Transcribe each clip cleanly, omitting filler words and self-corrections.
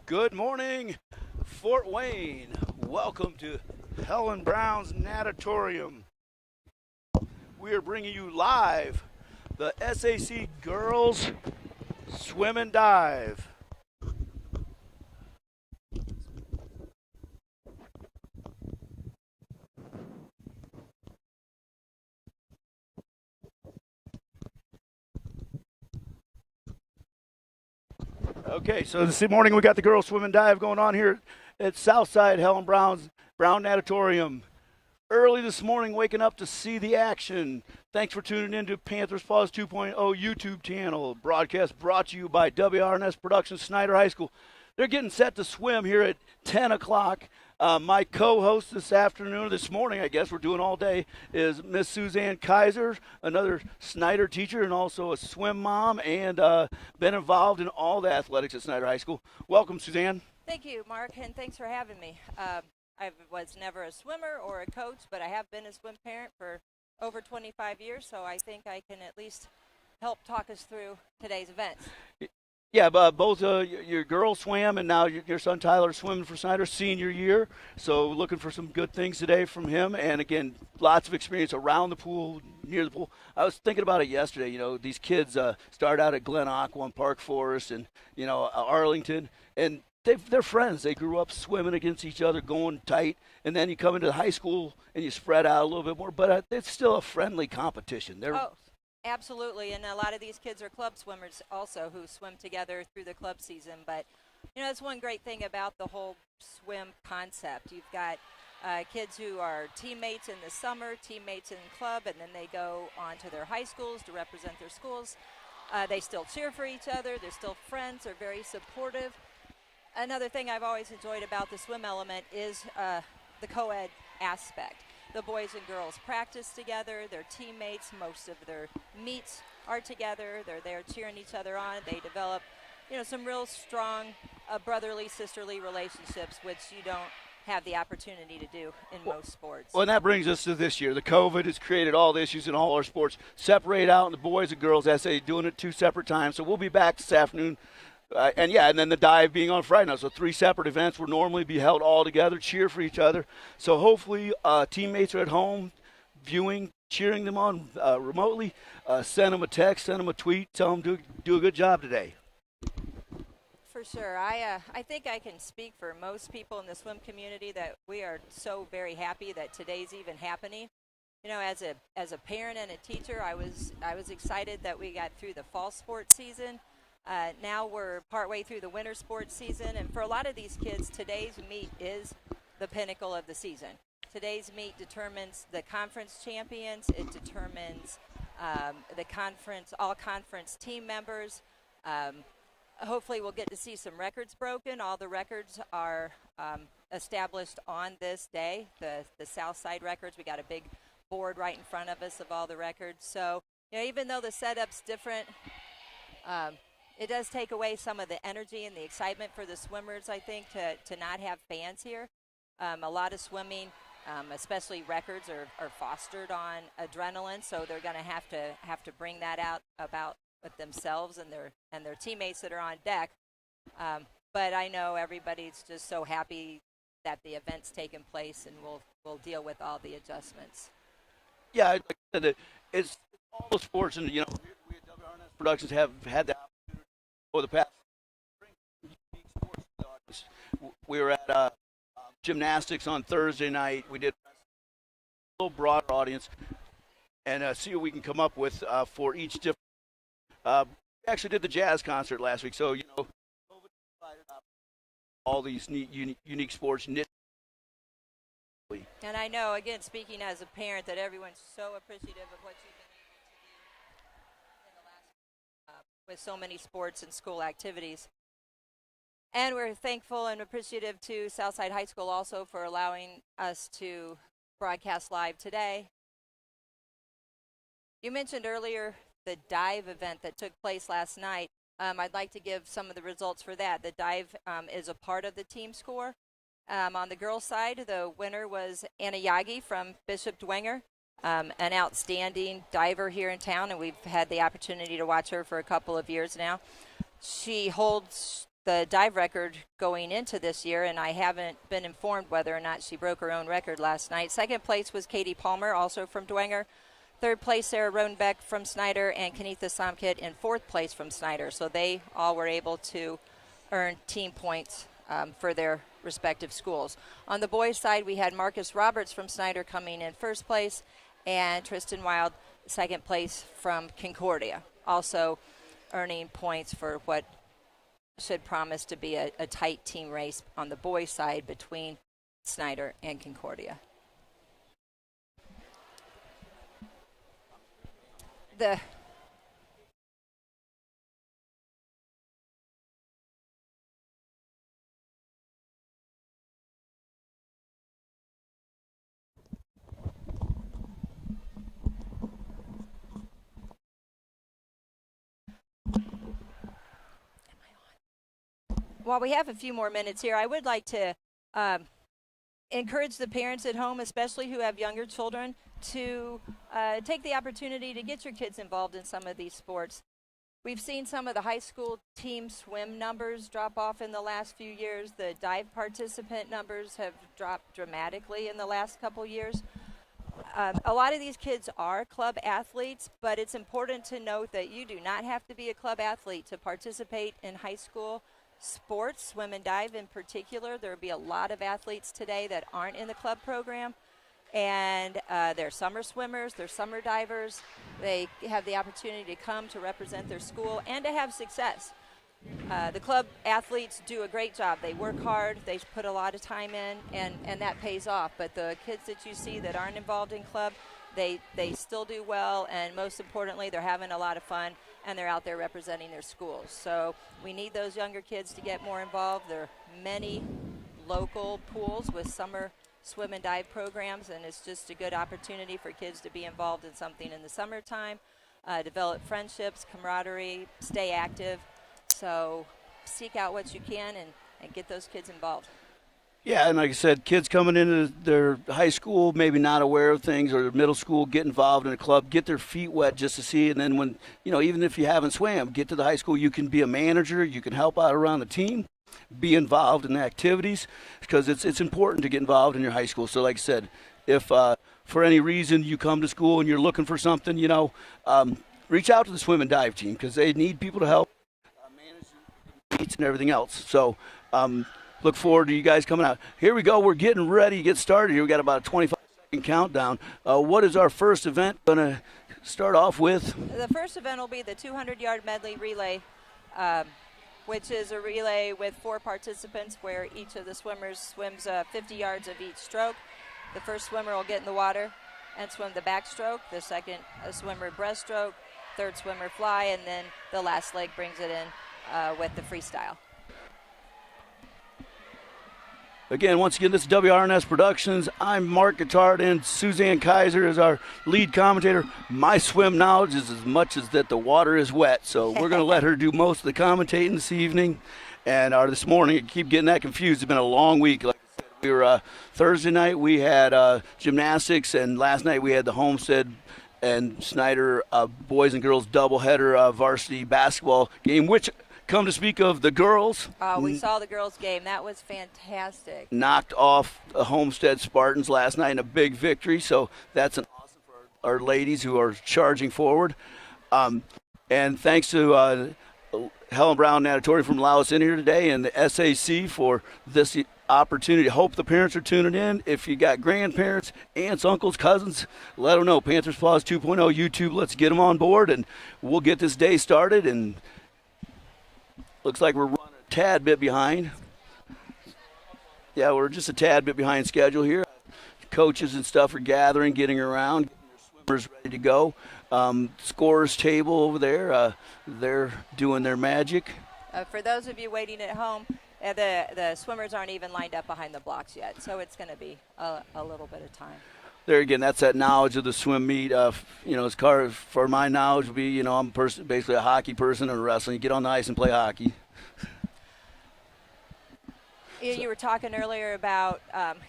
Good morning, Fort Wayne. Welcome to Helen Brown's Natatorium. We are bringing you live the SAC Girls Swim and Dive. Okay, so this morning we got the girls swim and dive going on here at Southside Helen Brown Natatorium. Early this morning, waking up to see the action. Thanks for tuning in to Panthers Paws 2.0 YouTube channel. Broadcast brought to you by WRNS Productions, Snider High School. They're getting set to swim here at 10 o'clock. My co-host this morning, I guess we're doing all day, is Miss Suzanne Kaiser, another Snider teacher and also a swim mom, and been involved in all the athletics at Snider High School. Welcome, Suzanne. Thank you, Mark, and thanks for having me. I was never a swimmer or a coach, but I have been a swim parent for over 25 years, so I think I can at least help talk us through today's events. Yeah, but both your girls swam, and now your son Tyler swimming for Snider senior year. So looking for some good things today from him. And again, lots of experience around the pool, near the pool. I was thinking about it yesterday. You know, these kids start out at Glen Aqua, Park Forest, and Arlington, and they're friends. They grew up swimming against each other, going tight, and then you come into high school and you spread out a little bit more. But it's still a friendly competition. Absolutely, and a lot of these kids are club swimmers also who swim together through the club season. But, that's one great thing about the whole swim concept. You've got kids who are teammates in the summer, teammates in club, and then they go on to their high schools to represent their schools. They still cheer for each other. They're still friends. They're very supportive. Another thing I've always enjoyed about the swim element is the co-ed aspect. The boys and girls practice together. They're teammates. Most of their meets are together. They're there cheering each other on. They develop, some real strong brotherly, sisterly relationships, which you don't have the opportunity to do in most sports. Well, and that brings us to this year. The COVID has created all the issues in all our sports. Separate out in the boys and girls essay, doing it 2 separate times. So we'll be back this afternoon. And then the dive being on Friday night. So 3 separate events will normally be held all together, cheer for each other. So hopefully teammates are at home viewing, cheering them on remotely. Send them a text, send them a tweet, tell them to do a good job today. For sure. I think I can speak for most people in the swim community that we are so very happy that today's even happening. As a parent and a teacher, I was excited that we got through the fall sports season. Now we're partway through the winter sports season, and for a lot of these kids, today's meet is the pinnacle of the season. Today's meet determines the conference champions. It determines all conference team members. Hopefully we'll get to see some records broken. All the records are established on this day, the Southside records. We got a big board right in front of us of all the records. So, even though the setup's different, it does take away some of the energy and the excitement for the swimmers, I think, to not have fans here. A lot of swimming, especially records, are fostered on adrenaline, so they're going to have to bring that out about with themselves and their teammates that are on deck. But I know everybody's just so happy that the event's taken place, and we'll deal with all the adjustments. Yeah, like I said, it's all the sports, and we at WRNS Productions have had that over the past unique sports to the audience. We were at gymnastics on Thursday night. We did a little broader audience and see what we can come up with for each different. We actually did the jazz concert last week, so COVID divided up all these unique sports. And I know, again, speaking as a parent, that everyone's so appreciative of what you've been able to do in the last with so many sports and school activities. And we're thankful and appreciative to Southside High School also for allowing us to broadcast live today. You mentioned earlier the dive event that took place last night. I'd like to give some of the results for that. The dive is a part of the team score. On the girls' side, the winner was Anna Yagi from Bishop Dwenger, an outstanding diver here in town, and we've had the opportunity to watch her for a couple of years now. She holds the dive record going into this year, and I haven't been informed whether or not she broke her own record last night. Second place was Katie Palmer, also from Dwenger. Third place, Sarah Rodenbeck from Snider, and Kenitha Somkit in fourth place from Snider. So they all were able to earn team points for their respective schools. On the boys' side, we had Marcus Roberts from Snider coming in first place, and Tristan Wild second place from Concordia, also earning points for what should promise to be a tight team race on the boys' side between Snider and Concordia. While we have a few more minutes here, I would like to encourage the parents at home, especially who have younger children, to take the opportunity to get your kids involved in some of these sports. We've seen some of the high school team swim numbers drop off in the last few years. The dive participant numbers have dropped dramatically in the last couple years. A lot of these kids are club athletes, but it's important to note that you do not have to be a club athlete to participate in high school sports, swim and dive in particular. There will be a lot of athletes today that aren't in the club program, and they're summer swimmers, they're summer divers. They have the opportunity to come to represent their school and to have success. The club athletes do a great job. They work hard, they put a lot of time in, and that pays off. But the kids that you see that aren't involved in club, they still do well, and most importantly, they're having a lot of fun, and they're out there representing their schools. So we need those younger kids to get more involved. There are many local pools with summer swim and dive programs, and it's just a good opportunity for kids to be involved in something in the summertime, develop friendships, camaraderie, stay active. So seek out what you can and get those kids involved. Yeah, and like I said, kids coming into their high school, maybe not aware of things, or middle school, get involved in a club, get their feet wet just to see. And then when, even if you haven't swam, get to the high school, you can be a manager, you can help out around the team, be involved in activities, because it's important to get involved in your high school. So like I said, if for any reason you come to school and you're looking for something, reach out to the swim and dive team, because they need people to help manage meets and everything else. So look forward to you guys coming out. Here we go. We're getting ready to get started here. We got about a 25-second countdown. What is our first event going to start off with? The first event will be the 200-yard medley relay, which is a relay with 4 participants where each of the swimmers swims 50 yards of each stroke. The first swimmer will get in the water and swim the backstroke. The second swimmer breaststroke. Third swimmer fly, and then the last leg brings it in with the freestyle. Again, once again, this is WRNS Productions. I'm Mark Guitard, and Suzanne Kaiser is our lead commentator. My swim knowledge is as much as that the water is wet, so we're going to let her do most of the commentating this evening. And this morning, I keep getting that confused. It's been a long week. Like I said, we were Thursday night, we had gymnastics, and last night we had the Homestead and Snider boys and girls doubleheader varsity basketball game, which, come to speak of the girls. We saw the girls' game. That was fantastic. Knocked off the Homestead Spartans last night in a big victory. So that's an awesome for our ladies who are charging forward. And thanks to Helen Brown Natatorium from allowing us in here today, and the SAC for this opportunity. Hope the parents are tuning in. If you got grandparents, aunts, uncles, cousins, let them know. Panthers Paws 2.0 YouTube. Let's get them on board, and we'll get this day started. And looks like we're running a tad bit behind. Yeah, we're just a tad bit behind schedule here. Coaches and stuff are gathering, getting around, getting their swimmers ready to go. Scorers table over there, they're doing their magic. For those of you waiting at home, the swimmers aren't even lined up behind the blocks yet, so it's going to be a little bit of time. There again, that's that knowledge of the swim meet. As far as for my knowledge would be, I'm basically a hockey person and wrestling. You get on the ice and play hockey. You were talking earlier about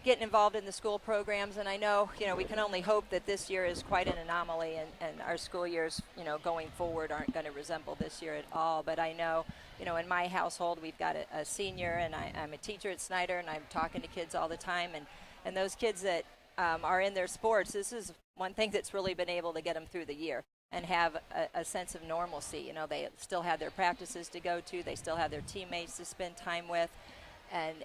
getting involved in the school programs, and I know, we can only hope that this year is quite an anomaly, and our school years, going forward aren't going to resemble this year at all. But I know, in my household, we've got a senior, and I'm a teacher at Snider, and I'm talking to kids all the time, and those kids that are in their sports, this is one thing that's really been able to get them through the year and have a sense of normalcy. They still have their practices to go to, they still have their teammates to spend time with. And,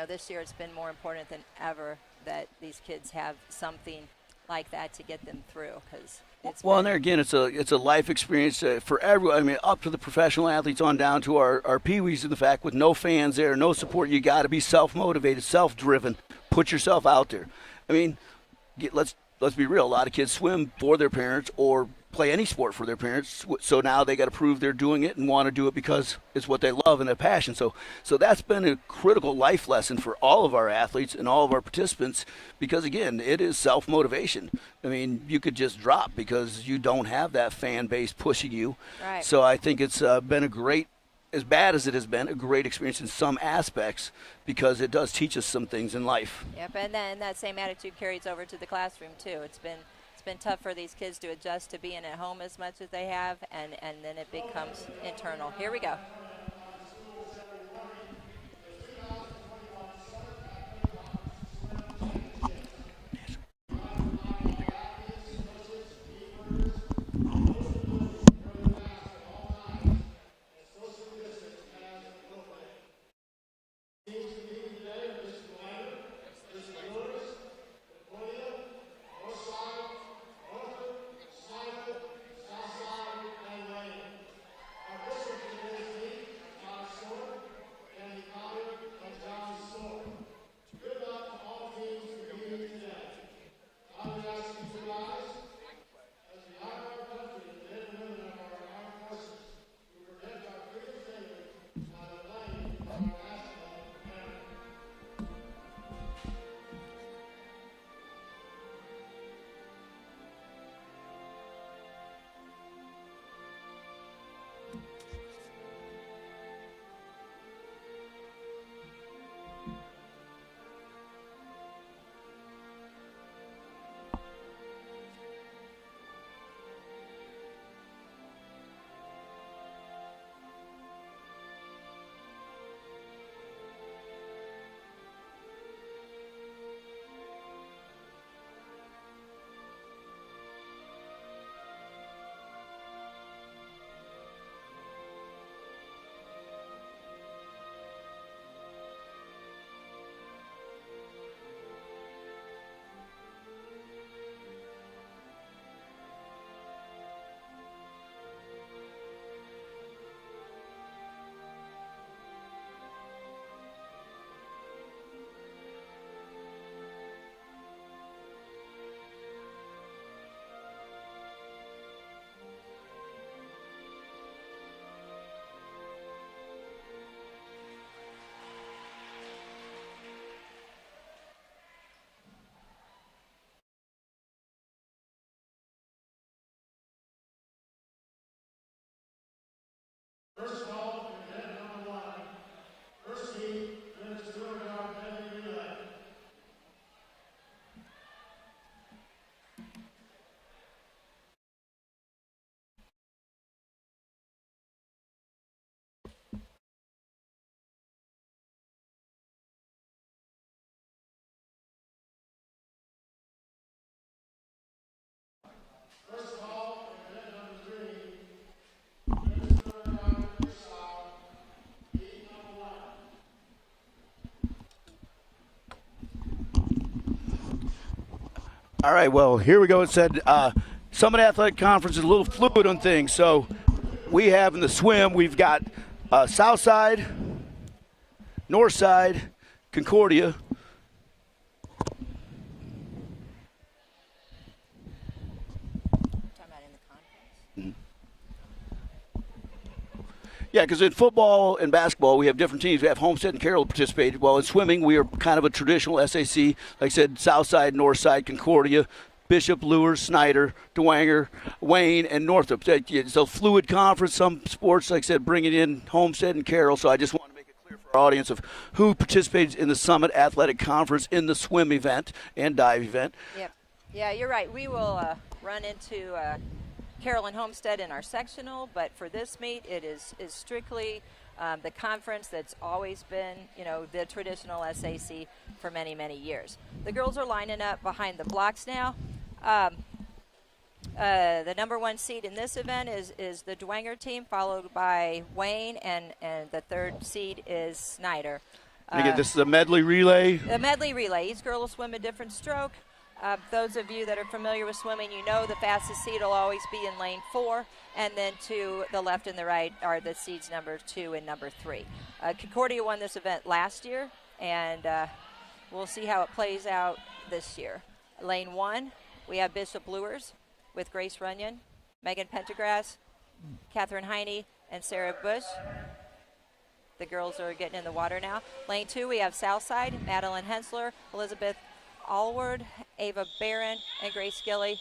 this year it's been more important than ever that these kids have something like that to get them through. And there again, it's a life experience for everyone. I mean, up to the professional athletes on down to our peewees. In the fact, with no fans there, no support, you got to be self-motivated, self-driven. Put yourself out there. I mean, let's be real. A lot of kids swim for their parents or play any sport for their parents, so now they got to prove they're doing it and want to do it because it's what they love and their passion. So that's been a critical life lesson for all of our athletes and all of our participants, because again, it is self-motivation. I mean, you could just drop because you don't have that fan base pushing you. Right. So I think it's been a great, as bad as it has been, a great experience in some aspects, because it does teach us some things in life. Yep, and then that same attitude carries over to the classroom too. It's been tough for these kids to adjust to being at home as much as they have, and then it becomes internal. Here we go. First of all, event number 1. First heat, women's 200-yard medley relay. First of all, event number 3. Women's 200-yard freestyle, heat number 1. All right, well, here we go. It said Summit Athletic Conference is a little fluid on things. So we have in the swim, we've got South Side, North Side, Concordia. Yeah, because in football and basketball, we have different teams. We have Homestead and Carroll participated. Well, in swimming, we are kind of a traditional SAC. Like I said, Southside, Northside, Concordia, Bishop, Lures, Snider, Dwanger, Wayne, and Northrop. It's a fluid conference. Some sports, like I said, bring it in Homestead and Carroll. So I just want to make it clear for our audience of who participates in the Summit Athletic Conference in the swim event and dive event. Yep. Yeah, you're right. We will run into Carolyn Homestead in our sectional, but for this meet, it is strictly the conference that's always been, the traditional SAC for many, many years. The girls are lining up behind the blocks now. The number 1 seed in this event is the Dwenger team, followed by Wayne, and the 3rd seed is Snider. And again, this is a medley relay. The medley relay. Each girl will swim a different stroke. Those of you that are familiar with swimming, you know the fastest seed will always be in lane 4, and then to the left and the right are the seeds number 2 and number 3. Concordia won this event last year, and we'll see how it plays out this year. Lane 1, we have Bishop Lures with Grace Runyon, Megan Pendergrass, Catherine Heine, and Sarah Bush. The girls are getting in the water now. Lane 2, we have Southside, Madeline Hensler, Elizabeth Allward, Ava Barron, and Grace Gilly.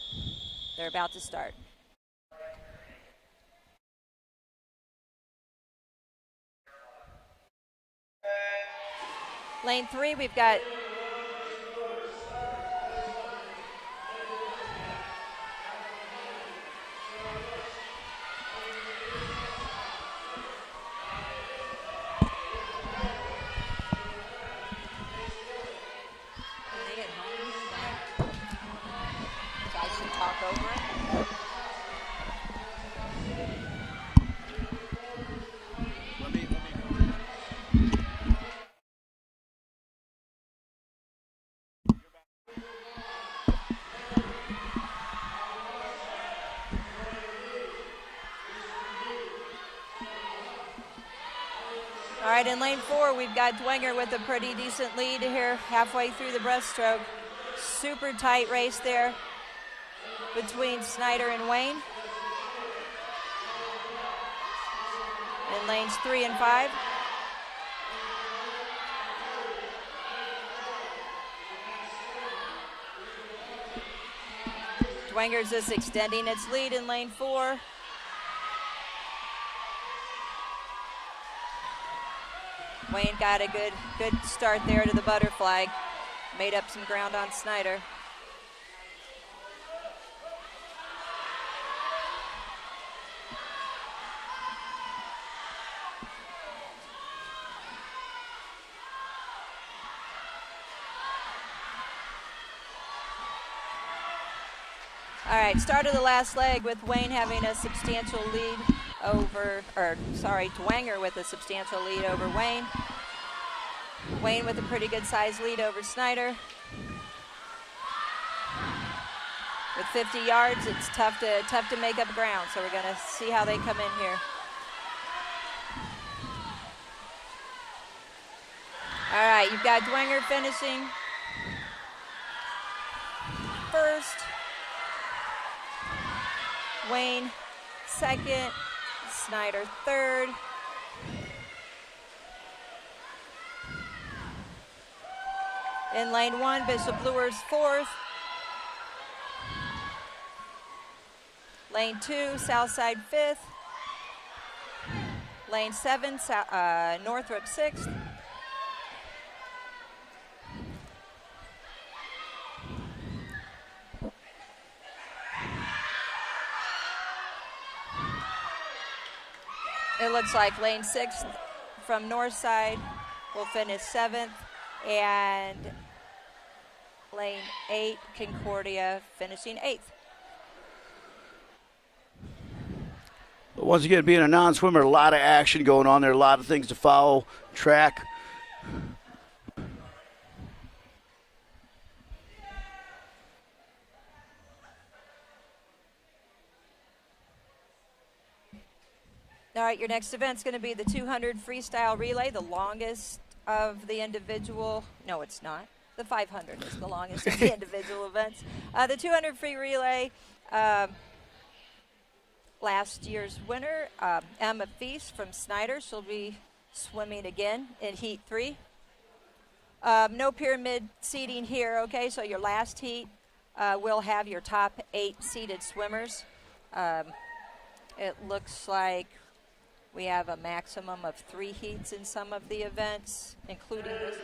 They're about to start. Lane 3, we've got All right, in lane 4, we've got Dwenger with a pretty decent lead here halfway through the breaststroke. Super tight race there between Snider and Wayne. In lanes 3 and 5. Dwenger's just extending its lead in lane 4. Wayne got a good start there to the butterfly. Made up some ground on Snider. All right, start of the last leg with Wayne having a substantial lead over, Dwenger with a substantial lead over Wayne. Wayne with a pretty good size lead over Snider. With 50 yards, it's tough to make up ground, so we're going to see how they come in here. All right, you've got Dwenger finishing first. Wayne second, Snider third. In lane 1, Bishop Lures fourth. Lane 2, Southside fifth. Lane 7, Northrop sixth. It looks like lane 6 from Northside will finish 7th, and lane 8, Concordia, finishing 8th. Once again, being a non-swimmer, a lot of action going on there, a lot of things to follow, track. All right, your next event's going to be the 200 freestyle relay, the longest of the individual. No, it's not. The 500 is the longest of the individual events. The 200 free relay, last year's winner, Emma Feast from Snider. She'll be swimming again in Heat 3. No pyramid seating here, okay? So your last heat will have your top 8 seeded swimmers. It looks like We have a maximum of 3 heats in some of the events, including this.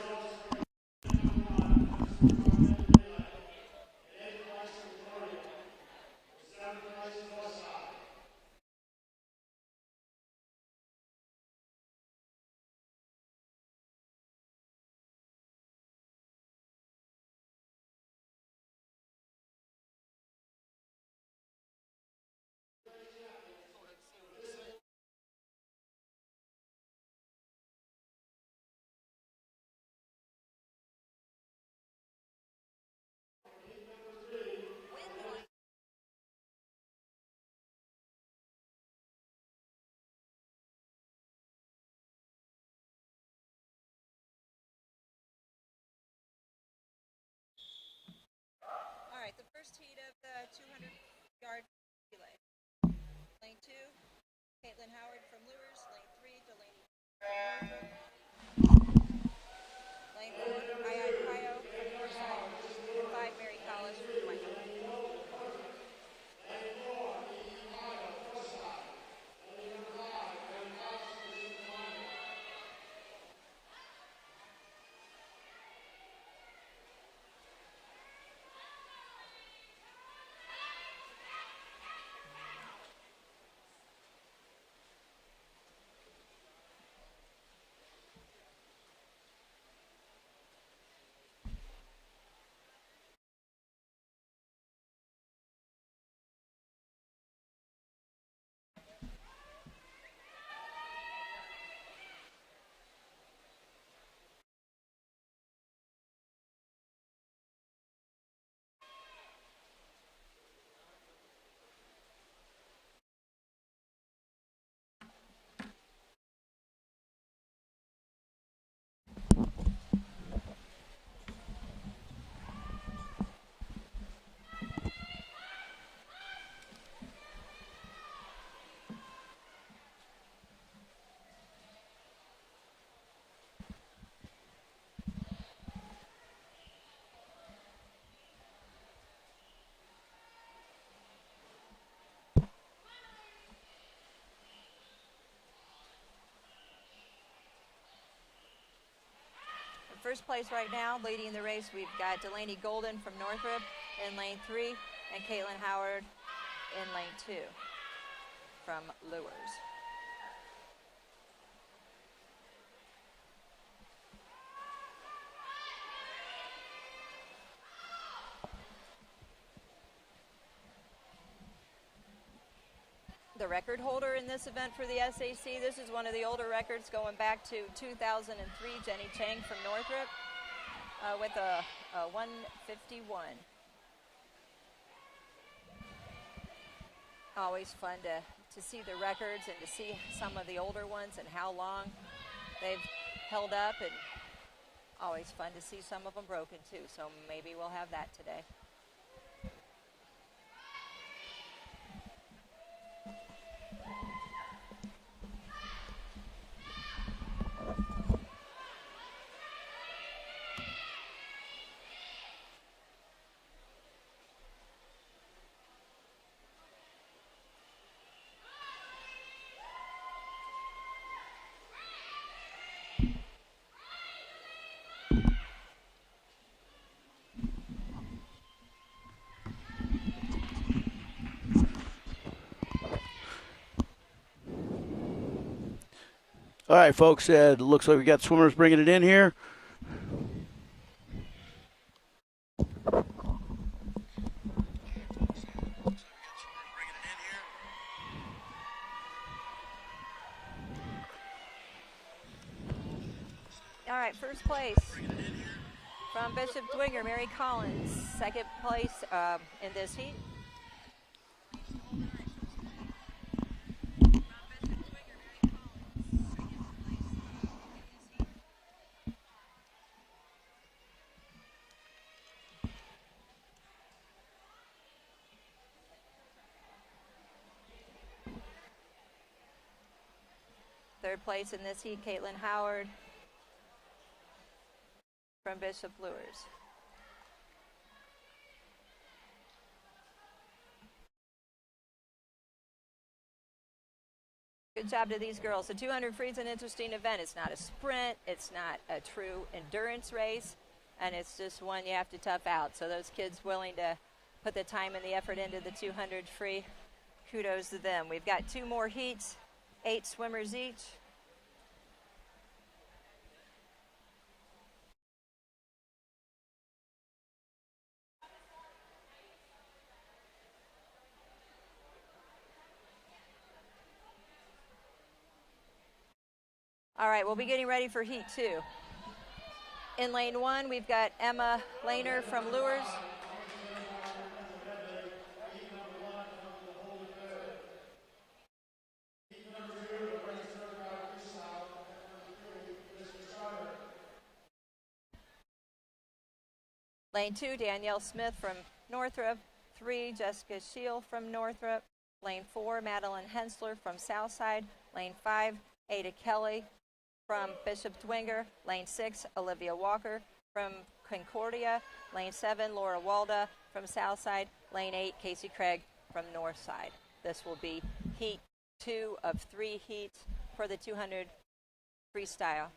All right, the first heat of the 200-yard relay. Lane 2, Caitlin Howard from Lures. Lane 3, Delaney. Lane 4, Ai Pio from Northside. And 5, Mary Collis from Dwayne. First place right now, leading the race, we've got Delaney Golden from Northrop in lane 3 and Caitlin Howard in lane 2 from Lures. The record holder in this event for the SAC, this is one of the older records going back to 2003, Jenny Chang from Northrop with a 151. Always fun to see the records and to see some of the older ones and how long they've held up, and always fun to see some of them broken too, so maybe we'll have that today. All right, folks, it looks like we got swimmers bringing it in here. All right, first place from Bishop Dwinger, Mary Collins. Second place in this heat. Third place in this heat, Caitlin Howard from Bishop Lures. Good job to these girls. The 200 free is an interesting event. It's not a sprint. It's not a true endurance race. And it's just one you have to tough out. So those kids willing to put the time and the effort into the 200 free, kudos to them. We've got 2 more heats, 8 swimmers each. All right, we'll be getting ready for heat 2. In lane 1, we've got Emma Lehner from Lures. Lane 2, Danielle Smith from Northrop. 3, Jessica Shield from Northrop. Lane 4, Madeline Hensler from Southside. Lane 5, Ada Kelly from Bishop Dwinger. Lane 6, Olivia Walker from Concordia. Lane 7, Laura Walda from Southside. Lane 8, Casey Craig from Northside. This will be heat 2 of 3 heats for the 200 freestyle.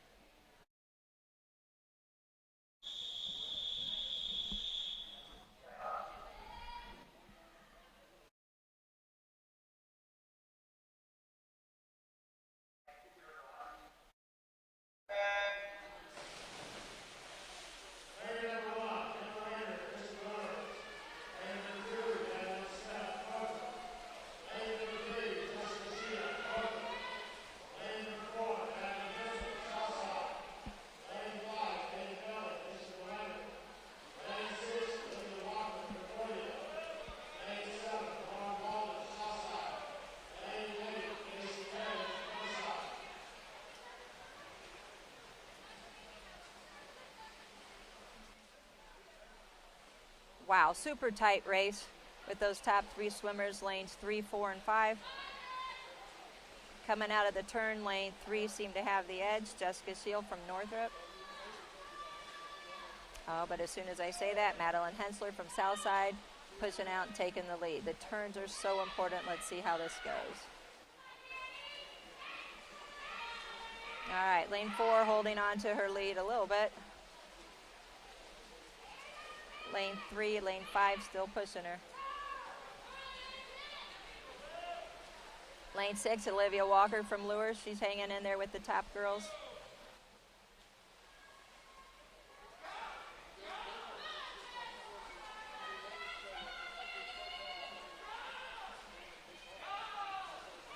Wow, super tight race with those top 3 swimmers, lanes 3, 4, and 5. Coming out of the turn, lane 3 seemed to have the edge. Jessica Shield from Northrop. Oh, but as soon as I say that, Madeline Hensler from Southside pushing out and taking the lead. The turns are so important. Let's see how this goes. All right, lane 4 holding on to her lead a little bit. Lane 3, lane 5 still pushing her. Lane 6, Olivia Walker from Lures. She's hanging in there with the top girls.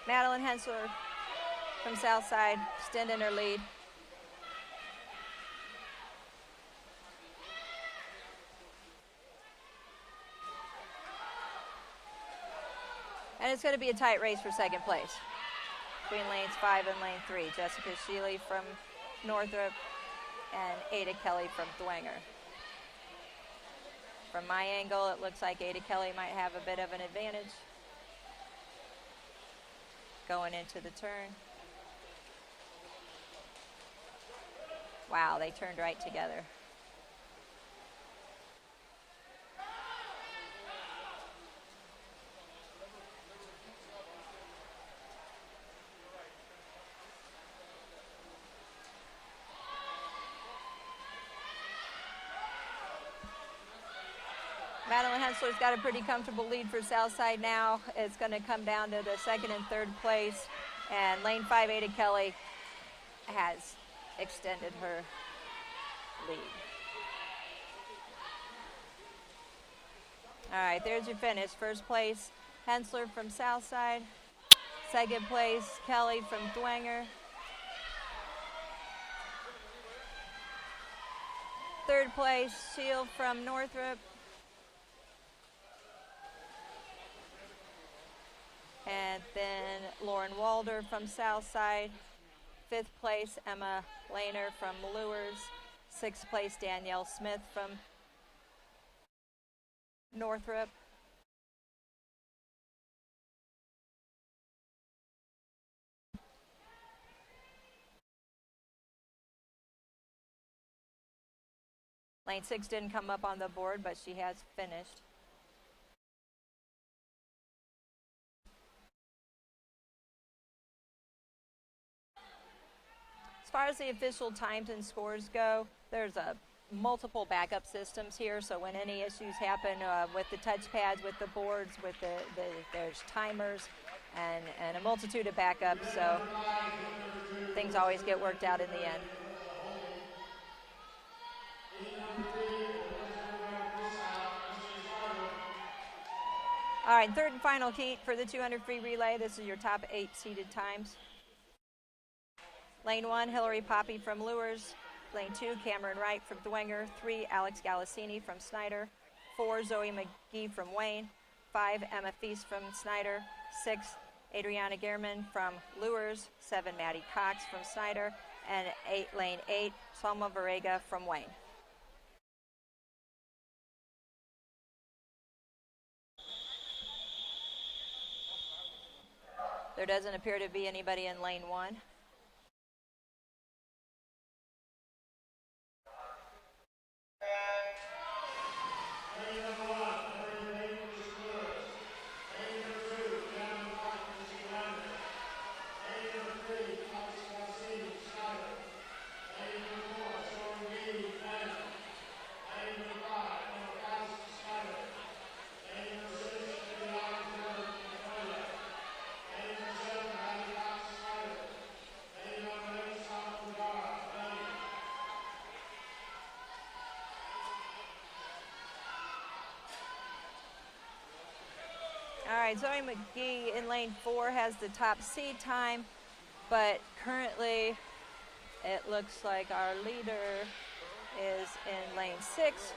Madeline Hensler from Southside extending her lead. And it's going to be a tight race for second place between lanes 5 and lane 3. Jessica Sheely from Northrop and Ada Kelly from Dwenger. From my angle, it looks like Ada Kelly might have a bit of an advantage going into the turn. Wow, they turned right together. Madeline Hensler's got a pretty comfortable lead for Southside now. It's going to come down to the second and third place. And lane 5, Ada Kelly has extended her lead. All right, there's your finish. First place, Hensler from Southside. Second place, Kelly from Dwenger. Third place, Shield from Northrop. And then Lauren Walder from Southside. Fifth place, Emma Lehner from Lures. Sixth place, Danielle Smith from Northrop. Lane 6 didn't come up on the board, but she has finished. As far as the official times and scores go, there's multiple backup systems here, so when any issues happen with the touchpads, with the boards, with there's timers, and a multitude of backups, so things always get worked out in the end. All right, third and final heat for the 200 free relay. This is your top 8 seeded times. Lane 1, Hillary Poppy from Lures. Lane 2, Cameron Wright from Thwenger. 3, Alex Galassini from Snider. 4, Zoe McGee from Wayne. 5, Emma Feast from Snider. 6, Adriana Gehrman from Lures. 7, Maddie Cox from Snider. And lane 8, Salma Varega from Wayne. There doesn't appear to be anybody in lane 1. All right, Zoe McGee in lane 4 has the top seed time, but currently it looks like our leader is in lane 6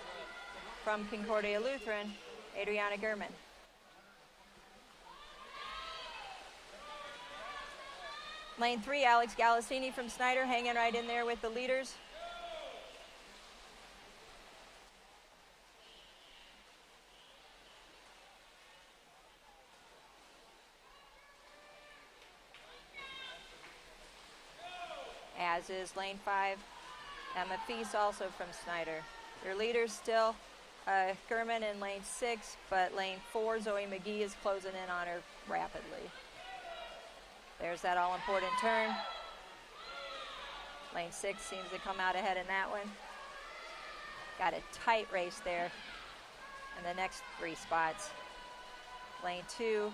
from Concordia Lutheran, Adriana Gehrman. Lane 3, Alex Galassini from Snider, hanging right in there with the leaders. As is lane 5, Emma Feast also from Snider. Their leaders still Gehrman in lane 6, but lane 4, Zoe McGee is closing in on her rapidly. There's that all-important turn. Lane 6 seems to come out ahead in that one. Got a tight race there in the next 3 spots. Lane 2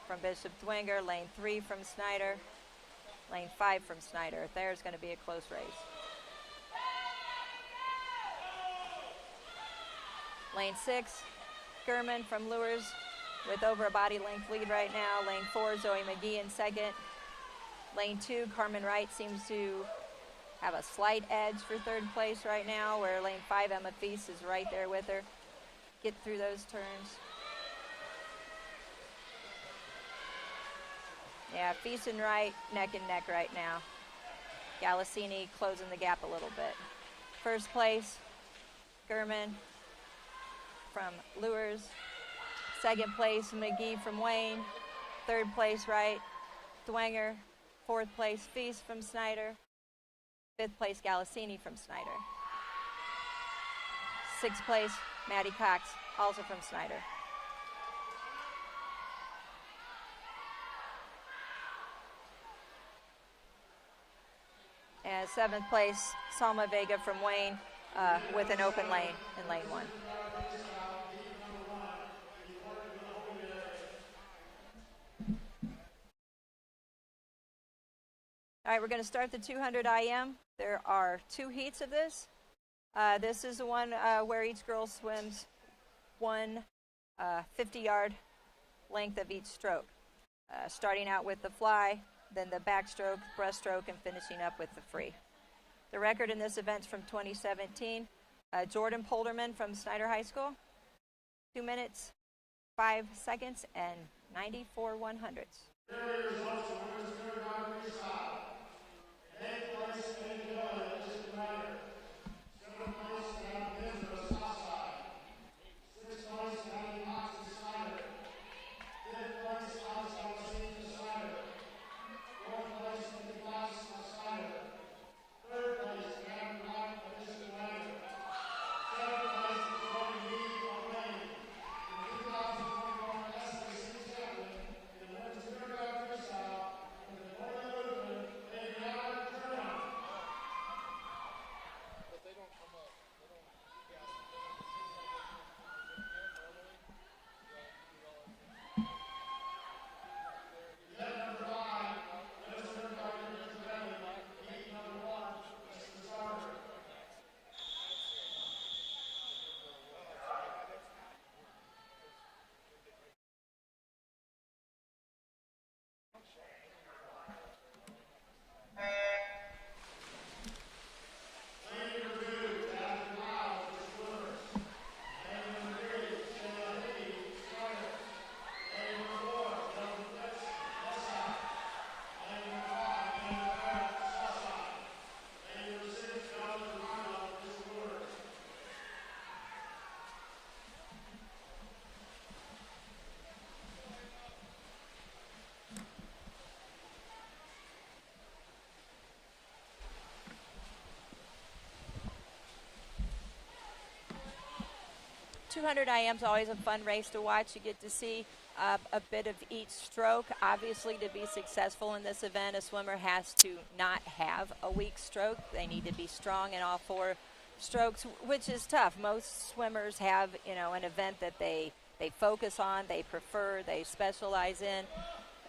from Bishop Thwenger, lane 3 from Snider, lane 5 from Snider. There's going to be a close race. Lane 6, Gehrman from Lures with over a body length lead right now. Lane 4, Zoe McGee in second. Lane 2, Carmen Wright seems to have a slight edge for third place right now, where lane 5, Emma Feast is right there with her. Get through those turns. Yeah, Feast and Wright neck and neck right now. Galassini closing the gap a little bit. First place, Gehrman from Lures. Second place, McGee from Wayne. Third place, Wright, Thwenger. Fourth place, Feast from Snider. Fifth place, Galassini from Snider. Sixth place, Maddie Cox, also from Snider. And seventh place, Salma Vega from Wayne with an open lane in lane 1. All right, we're going to start the 200 IM. There are 2 heats of this. This is the one where each girl swims one 50-yard length of each stroke, starting out with the fly, then the backstroke, breaststroke, and finishing up with the free. The record in this event's from 2017. Jordan Polderman from Snider High School, 2 minutes, 5 seconds, and 94 100ths. 200 IM is always a fun race to watch. You get to see a bit of each stroke. Obviously, to be successful in this event, a swimmer has to not have a weak stroke. They need to be strong in all 4 strokes, which is tough. Most swimmers have, an event that they focus on, they prefer, they specialize in.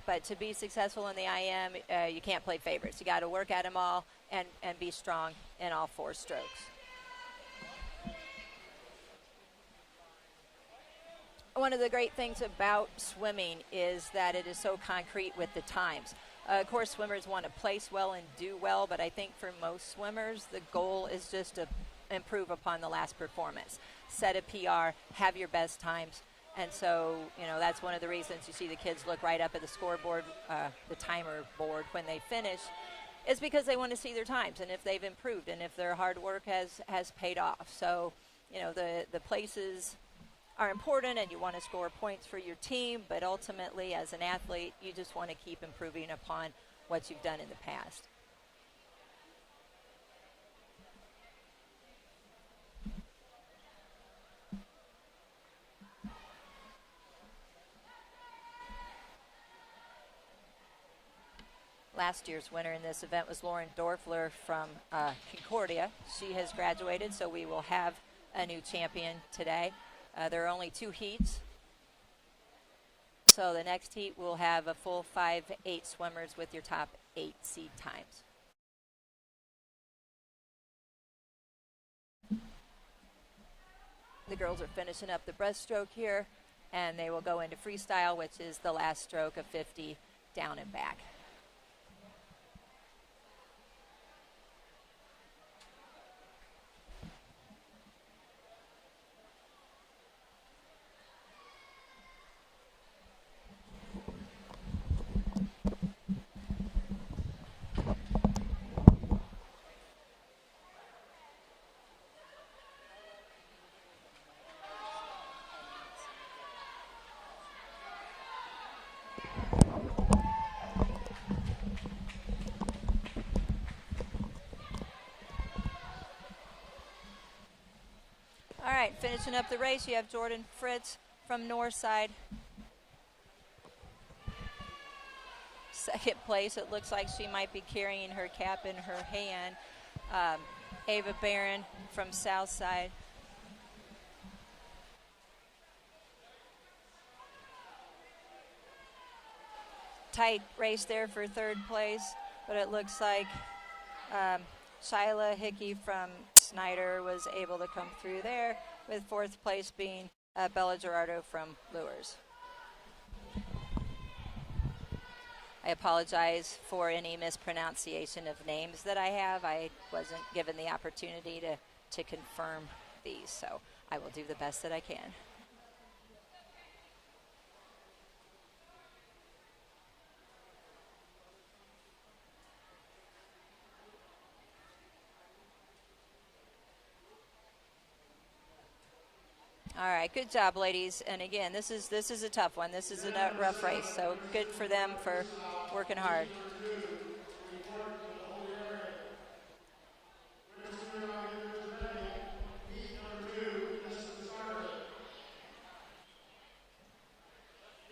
But to be successful in the IM, you can't play favorites. You got to work at them all and be strong in all 4 strokes. One of the great things about swimming is that it is so concrete with the times. Of course, swimmers want to place well and do well, but I think for most swimmers, the goal is just to improve upon the last performance. Set a PR, have your best times. And so, that's one of the reasons you see the kids look right up at the scoreboard, the timer board when they finish, is because they want to see their times and if they've improved and if their hard work has paid off. So, the places are important and you want to score points for your team, but ultimately as an athlete, you just want to keep improving upon what you've done in the past. Last year's winner in this event was Lauren Dorfler from Concordia. She has graduated, so we will have a new champion today. There are only 2 heats. So the next heat will have a full 5-8 swimmers with your top 8 seed times. The girls are finishing up the breaststroke here, and they will go into freestyle, which is the last stroke of 50 down and back. All right, finishing up the race, you have Jordan Fritz from Northside. Second place, it looks like she might be carrying her cap in her hand. Ava Barron from Southside. Tight race there for 3rd place, but it looks like Shyla Hickey from Snider was able to come through there, with 4th place being Bella Gerardo from Lures. I apologize for any mispronunciation of names that I have. I wasn't given the opportunity to confirm these, so I will do the best that I can. All right, good job, ladies. And again, this is a tough one. This is a rough race, so good for them for working hard.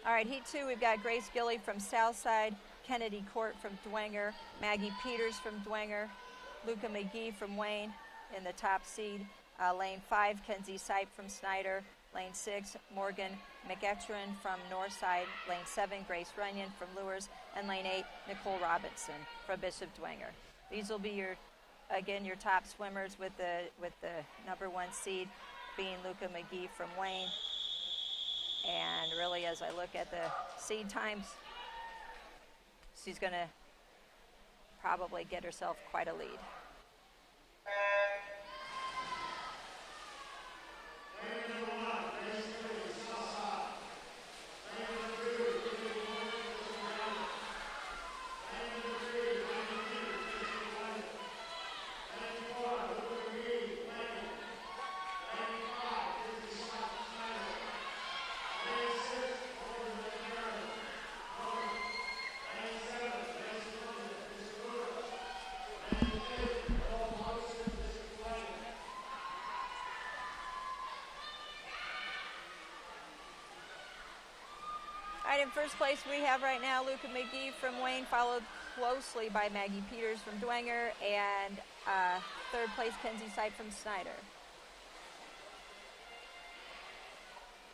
All right, heat 2, we've got Grace Gilly from Southside, Kennedy Court from Dwenger, Maggie Peters from Dwenger, Luca McGee from Wayne in the top seed. Lane 5, Kenzie Sipe from Snider. Lane 6, Morgan McEachran from Northside. Lane 7, Grace Runyon from Lures. And Lane 8, Nicole Robinson from Bishop Dwenger. These will be your top swimmers, with the number 1 seed being Luca McGee from Wayne. And really, as I look at the seed times, she's going to probably get herself quite a lead. right, in first place we have right now Luca McGee from Wayne, followed closely by Maggie Peters from Dwenger, and third place Kenzie Sipe from Snider.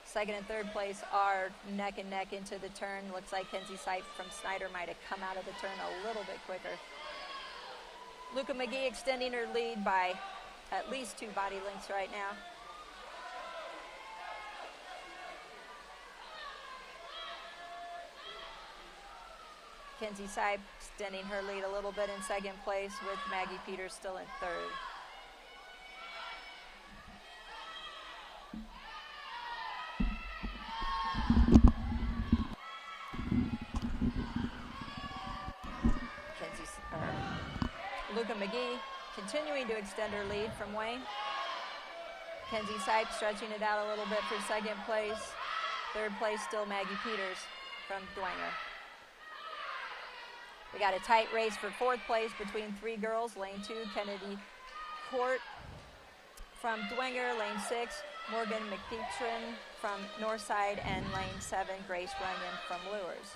Second and third place are neck and neck into the turn. Looks like Kenzie Sipe from Snider might have come out of the turn a little bit quicker. Luca McGee extending her lead by at least 2 body lengths right now. Kenzie Sipe extending her lead a little bit in second place, with Maggie Peters still in third. Luca McGee continuing to extend her lead from Wayne. Kenzie Sipe stretching it out a little bit for second place. Third place still Maggie Peters from Dwenger. We got a tight race for fourth place between 3 girls. Lane 2, Kennedy Court from Dwenger. Lane 6, Morgan McPetron from Northside. And lane 7, Grace Runyon from Lures.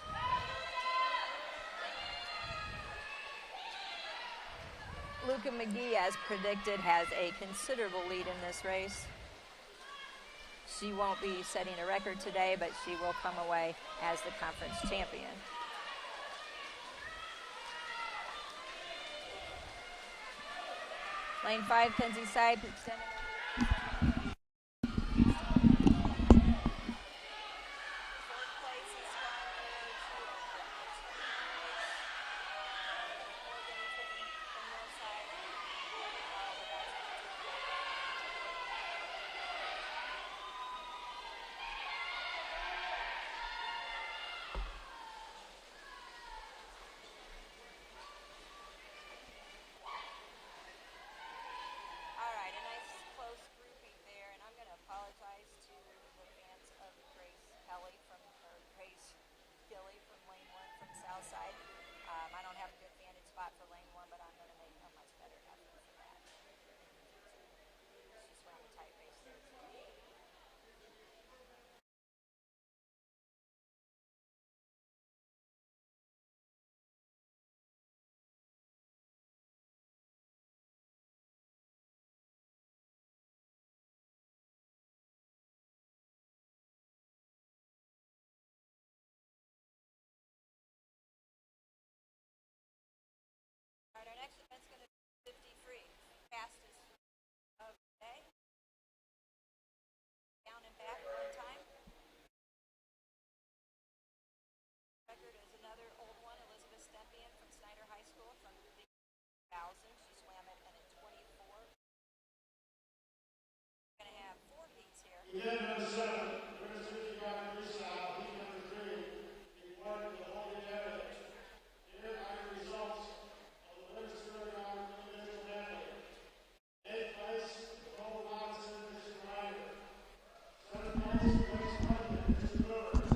Luca McGee, as predicted, has a considerable lead in this race. She won't be setting a record today, but she will come away as the conference champion. Lane 5, Kenzie Sipe extending. I don't have a good vantage spot for lane 1, but I'm going to make a much better effort for that. She swam a tight race there today. All right, our next event's going to be 50 free, fastest of the day. Down and back one time. Record is another old one, Elizabeth Stempian from Snider High School from 2000. She swam it in a 24. We're going to have 4 heats here. Event number 7, women's 55 freestyle, heat number 3, important to the holding area. Here are the results of the women's 30-hour individual medley. 8th place, Nicole Robinson, Mr. Ryder. 7th place, Grace London, Mr. Lewis.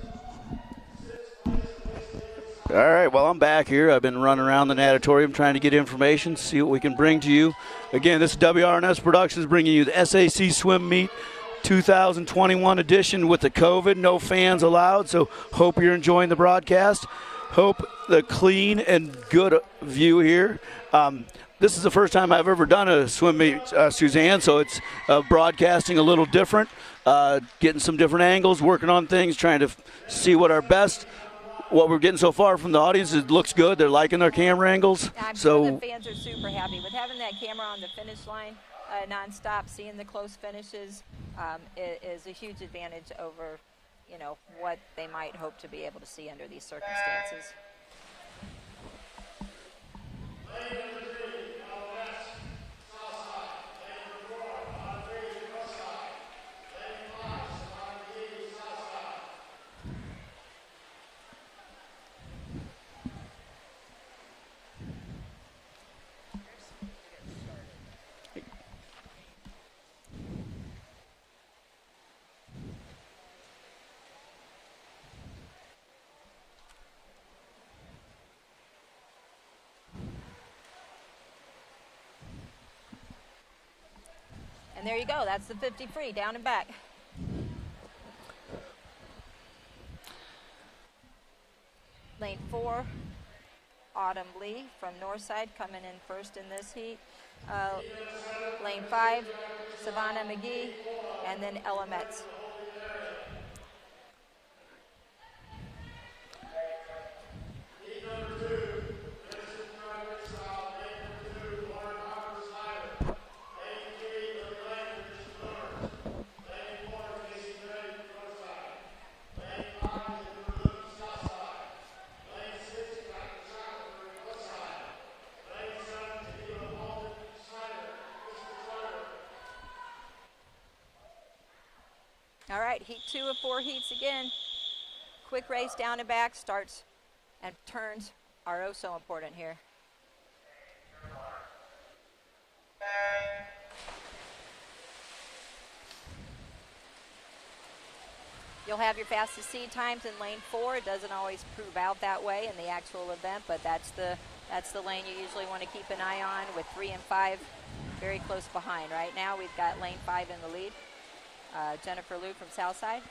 6th place, Grace Davis. All right, well, I'm back here. I've been running around the natatorium trying to get information, see what we can bring to you. Again, this is WRNS Productions bringing you the SAC Swim Meet 2021 edition with the COVID. No fans allowed, so hope you're enjoying the broadcast. Hope the clean and good view here. This is the first time I've ever done a swim meet, Suzanne, so it's broadcasting a little different, getting some different angles, working on things, trying to see what we're getting so far from the audience. It looks good. They're liking our camera angles. I'm sure the fans are super happy with having that camera on the finish line nonstop. Seeing the close finishes is a huge advantage over, what they might hope to be able to see under these circumstances. And there you go. That's the 50 free, down and back. Lane 4, Autumn Lee from Northside coming in first in this heat. Lane 5, Savannah McGee, and then Ella Metz. All right, heat 2 of 4 heats again. Quick race down and back, starts and turns are oh so important here. You'll have your fastest seed times in lane 4. It doesn't always prove out that way in the actual event, but that's the lane you usually want to keep an eye on, with 3 and 5 very close behind. Right now we've got lane 5 in the lead. Jennifer Liu from Southside.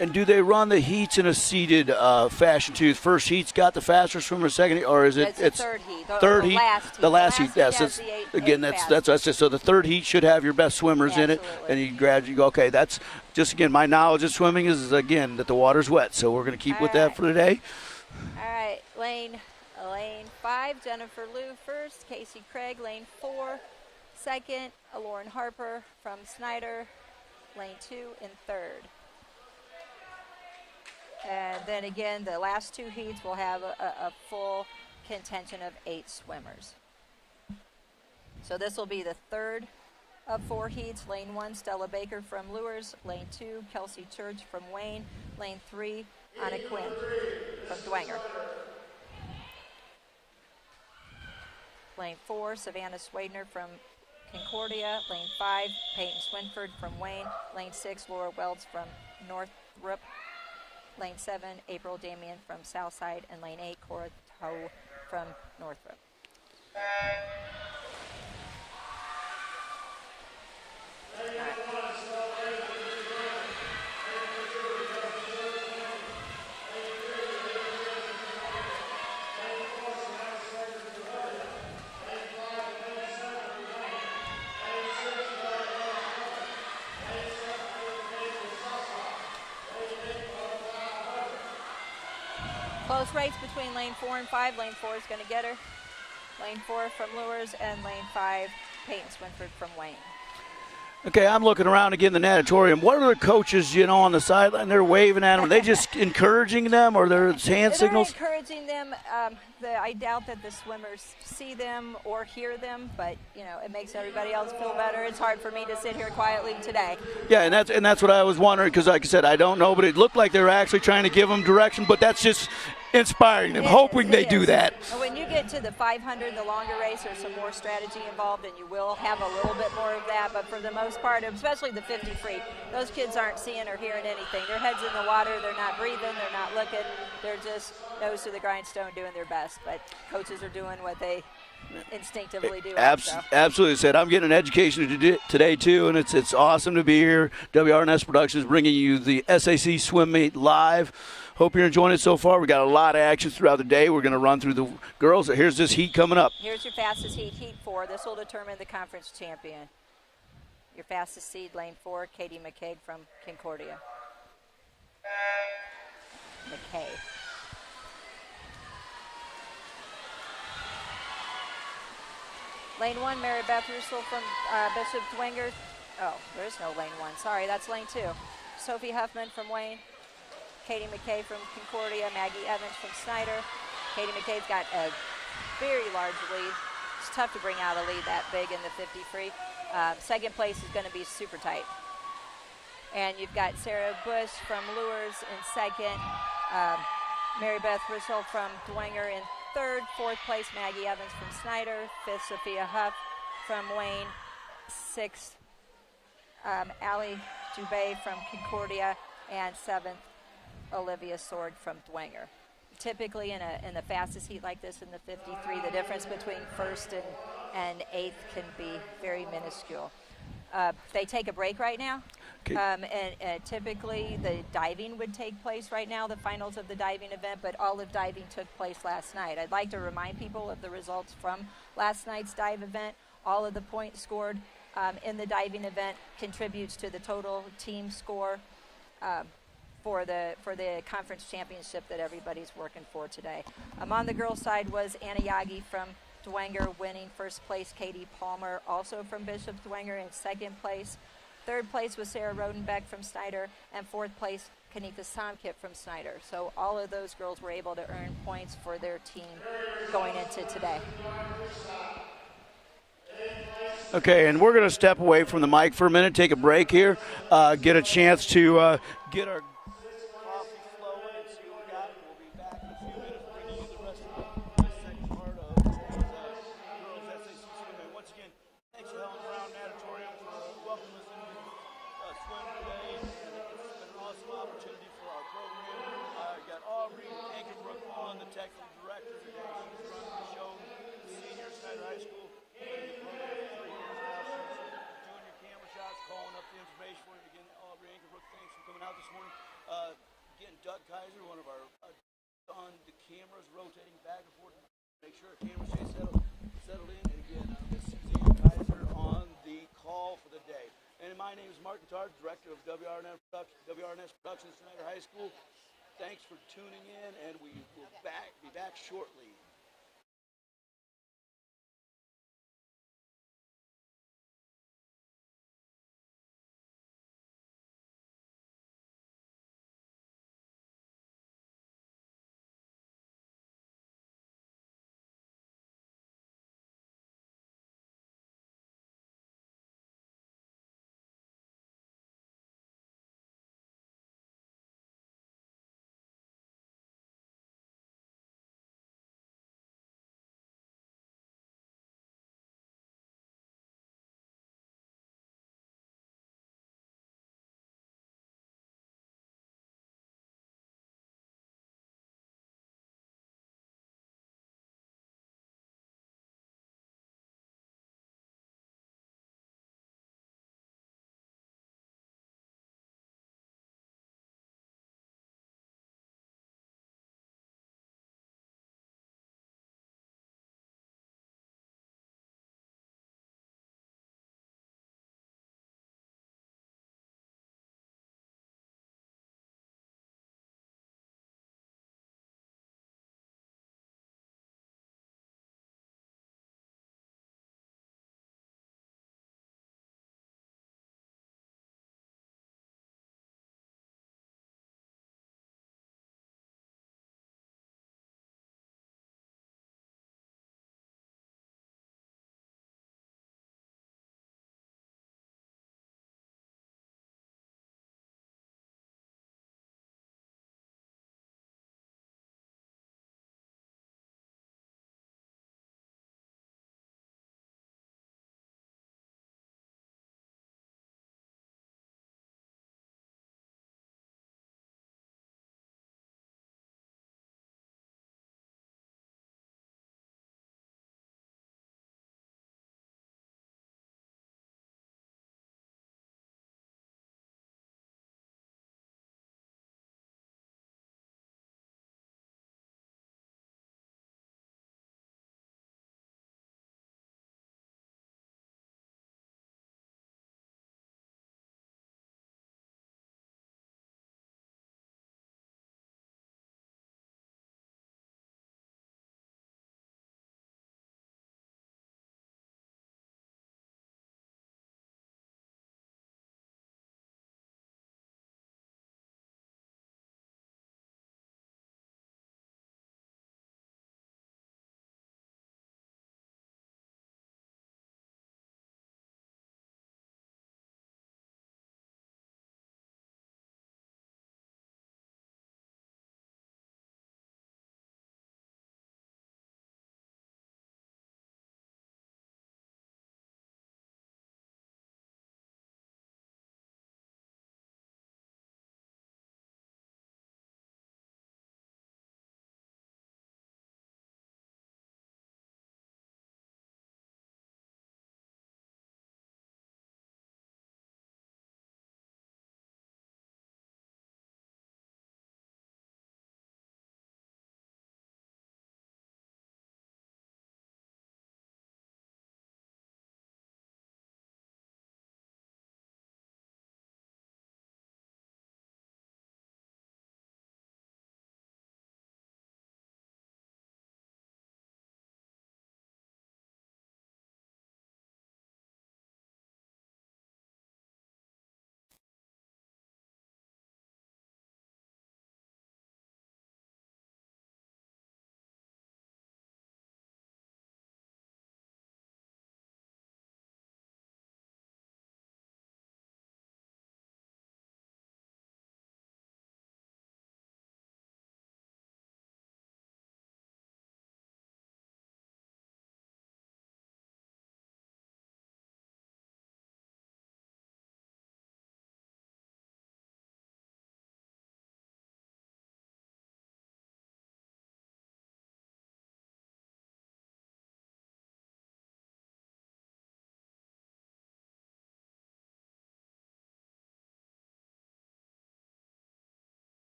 And do they run the heats in a seeded fashion too? First heat's got the faster swimmer, second, or is it? It's third heat. Third heat. The last heat. Yes. Has Again, that's what I said. So the third heat should have your best swimmers in it, and you gradually go. Okay, that's just again my knowledge of swimming is again that the water's wet, so we're going to keep with that for today. All right, lane 5, Jennifer Liu first, Casey Craig, lane 4, second, Lauren Harper from Snider, lane 2 and third. And then again, the last 2 heats will have a full contention of 8 swimmers. So this will be the third of 4 heats. Lane 1, Stella Baker from Lures. Lane 2, Kelsey Church from Wayne. Lane 3, Anna Quinn from Dwenger. Lane 4, Savannah Swadner from Concordia. Lane 5, Peyton Swinford from Wayne. Lane 6, Laura Welds from Northrop. Lane 7, April Damian from Southside. And lane 8, Cora Toe from Northrop. Close race between lane 4 and 5. Lane 4 is going to get her. Lane 4 from Lures, and lane 5, Peyton Swinford from Wayne. Okay, I'm looking around again the natatorium. What are the coaches, on the sideline? They're waving at them. Are they just encouraging them, or their hand signals? They're encouraging them. I doubt that the swimmers see them or hear them, but it makes everybody else feel better. It's hard for me to sit here quietly today. Yeah, and that's what I was wondering, because like I said, I don't know, but it looked like they were actually trying to give them direction. But that's just inspiring them, hoping they do that. And when you get to the 500, the longer race, there's some more strategy involved, and you will have a little bit more of that. But for the most part, especially the 50 free, those kids aren't seeing or hearing anything. Their head's in the water. They're not breathing. They're not looking. They're just nose to the grindstone doing their best. But coaches are doing what they instinctively do. Absolutely. Said I'm getting an education today too, and it's awesome to be here. WRNS Productions bringing you the SAC Swim Meet live. Hope you're enjoying it so far. We got a lot of action throughout the day. We're going to run through the girls. Here's this heat coming up. Here's your fastest heat, heat 4. This will determine the conference champion. Your fastest seed, lane 4, Katie McCaig from Concordia. McKay. Lane 1, Mary Beth Russell from Bishop Dwenger. Oh, there is no lane 1. Sorry, that's lane 2. Sophie Huffman from Wayne. Katie McKay from Concordia. Maggie Evans from Snider. Katie McKay's got a very large lead. It's tough to bring out a lead that big in the 50 free. Second place is going to be super tight. And you've got Sarah Bush from Lures in second. Mary Beth Russell from Dwenger in third. Fourth place, Maggie Evans from Snider. Fifth, Sophia Huff from Wayne. Sixth, Allie Dubé from Concordia. And seventh, Olivia Sword from Dwenger. Typically in the fastest heat like this in the 53, the difference between first and eighth can be very minuscule. They take a break right now. Okay. And typically the diving would take place right now, the finals of the diving event, but all of diving took place last night. I'd like to remind people of the results from last night's dive event. All of the points scored in the diving event contributes to the total team score for the conference championship that everybody's working for today. On the girls' side was Anna Yagi from Dwenger winning first place, Katie Palmer also from Bishop Dwenger in second place. Third place was Sarah Rodenbeck from Snider, and fourth place, Kanita Somkip from Snider. So all of those girls were able to earn points for their team going into today. Okay, and we're going to step away from the mic for a minute, take a break here, get a chance to get our coffee flowing and see what we got. We'll be back in a few minutes bringing you the rest of the second part of today's girls SAC swim. Once again, thanks to Helen Brown Natatorium for welcoming us into swim today. And it's been an awesome opportunity for our program. Got Aubrey Ankenbrook on, the technical director today. She's running the show, senior Snider High School. Calling up the information for you again. Aubrey Ankenbrook, thanks for coming out this morning. Again, Doug Kaiser, one of our on the cameras, rotating back and forth, make sure our cameras stay settled in. And again, this is Suzanne Kaiser on the call for the day. And my name is Mark Guitar, director of WRNS Productions, Snider High School. Thanks for tuning in, and we will be back shortly.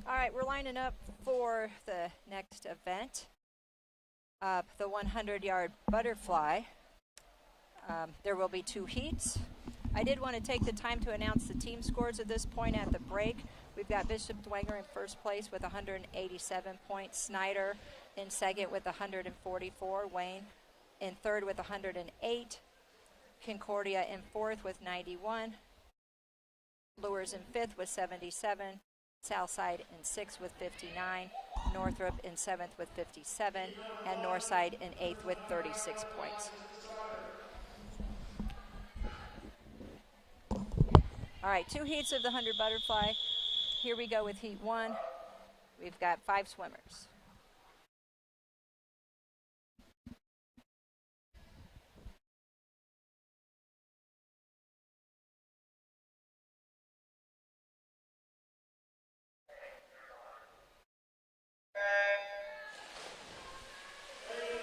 All right, we're lining up for the next event, the 100-yard butterfly. There will be 2 heats. I did want to take the time to announce the team scores at this point at the break. We've got Bishop Dwenger in first place with 187 points, Snider in second with 144, Wayne in third with 108, Concordia in fourth with 91, Lures in fifth with 77, Southside in sixth with 59, Northrop in seventh with 57, and Northside in eighth with 36 points. All right, 2 heats of the 100 butterfly. Here we go with heat 1. We've got 5 swimmers.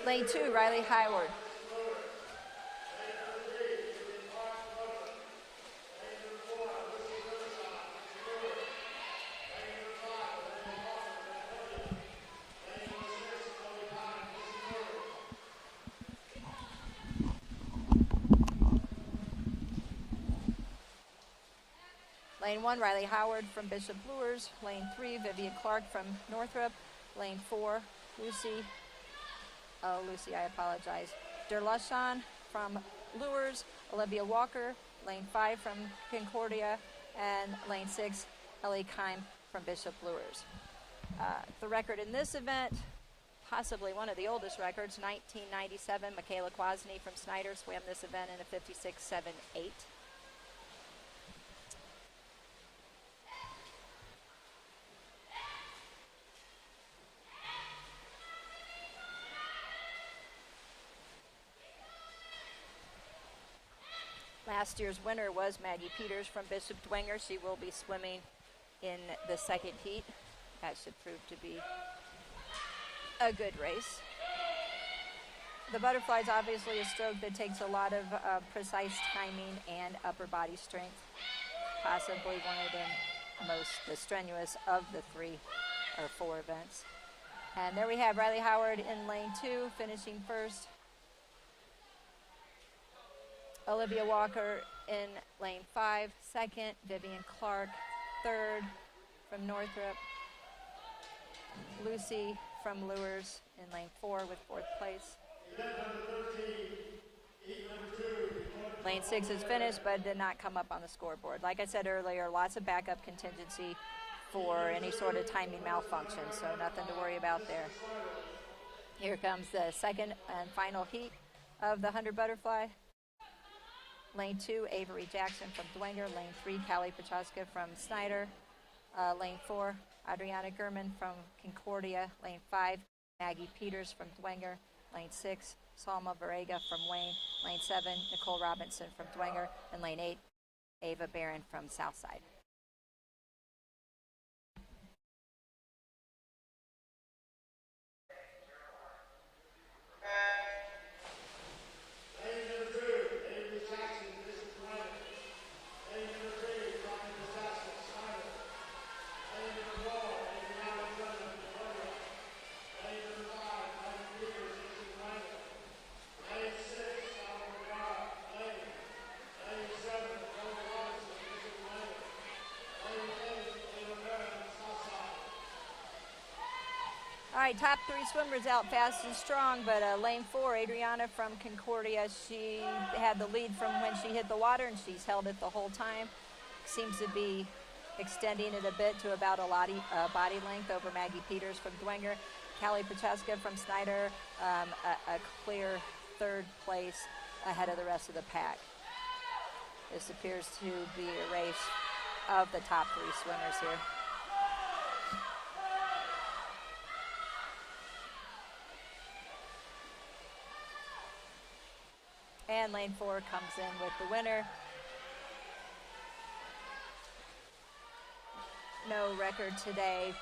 Lane 2, Riley Hyward. Lane 1, Riley Howard from Bishop Lures. Lane 3, Vivian Clark from Northrop. Lane 4, Lucy, I apologize, Derlashon from Lures. Olivia Walker. Lane 5 from Concordia. And Lane 6, Ellie Kime from Bishop Lures. The record in this event, possibly one of the oldest records, 1997, Michaela Kwasny from Snider swam this event in a 56.78. Last year's winner was Maggie Peters from Bishop Dwenger. She will be swimming in the second heat. That should prove to be a good race. The butterfly is obviously a stroke that takes a lot of precise timing and upper body strength. Possibly one of the strenuous of the 3 or 4 events. And there we have Riley Howard in lane 2, finishing first. Olivia Walker in lane 5, second. Vivian Clark, third from Northrop. Lucy from Lures in lane 4 with 4th place. Lane 6 is finished, but did not come up on the scoreboard. Like I said earlier, lots of backup contingency for any sort of timing malfunction, so nothing to worry about there. Here comes the second and final heat of the 100 butterfly. Lane 2, Avery Jackson from Dwenger. Lane 3, Callie Petroska from Snider. Lane 4, Adriana Gurman from Concordia. Lane 5, Maggie Peters from Dwenger. Lane 6, Salma Varega from Wayne. Lane 7, Nicole Robinson from Dwenger. And Lane 8, Ava Barron from Southside. All right, top 3 swimmers out fast and strong, but lane 4, Adriana from Concordia, she had the lead from when she hit the water, and she's held it the whole time. Seems to be extending it a bit to about a body length over Maggie Peters from Dwenger. Callie Petroska from Snider, a clear 3rd place ahead of the rest of the pack. This appears to be a race of the top 3 swimmers here. And lane 4 comes in with the winner. No record today,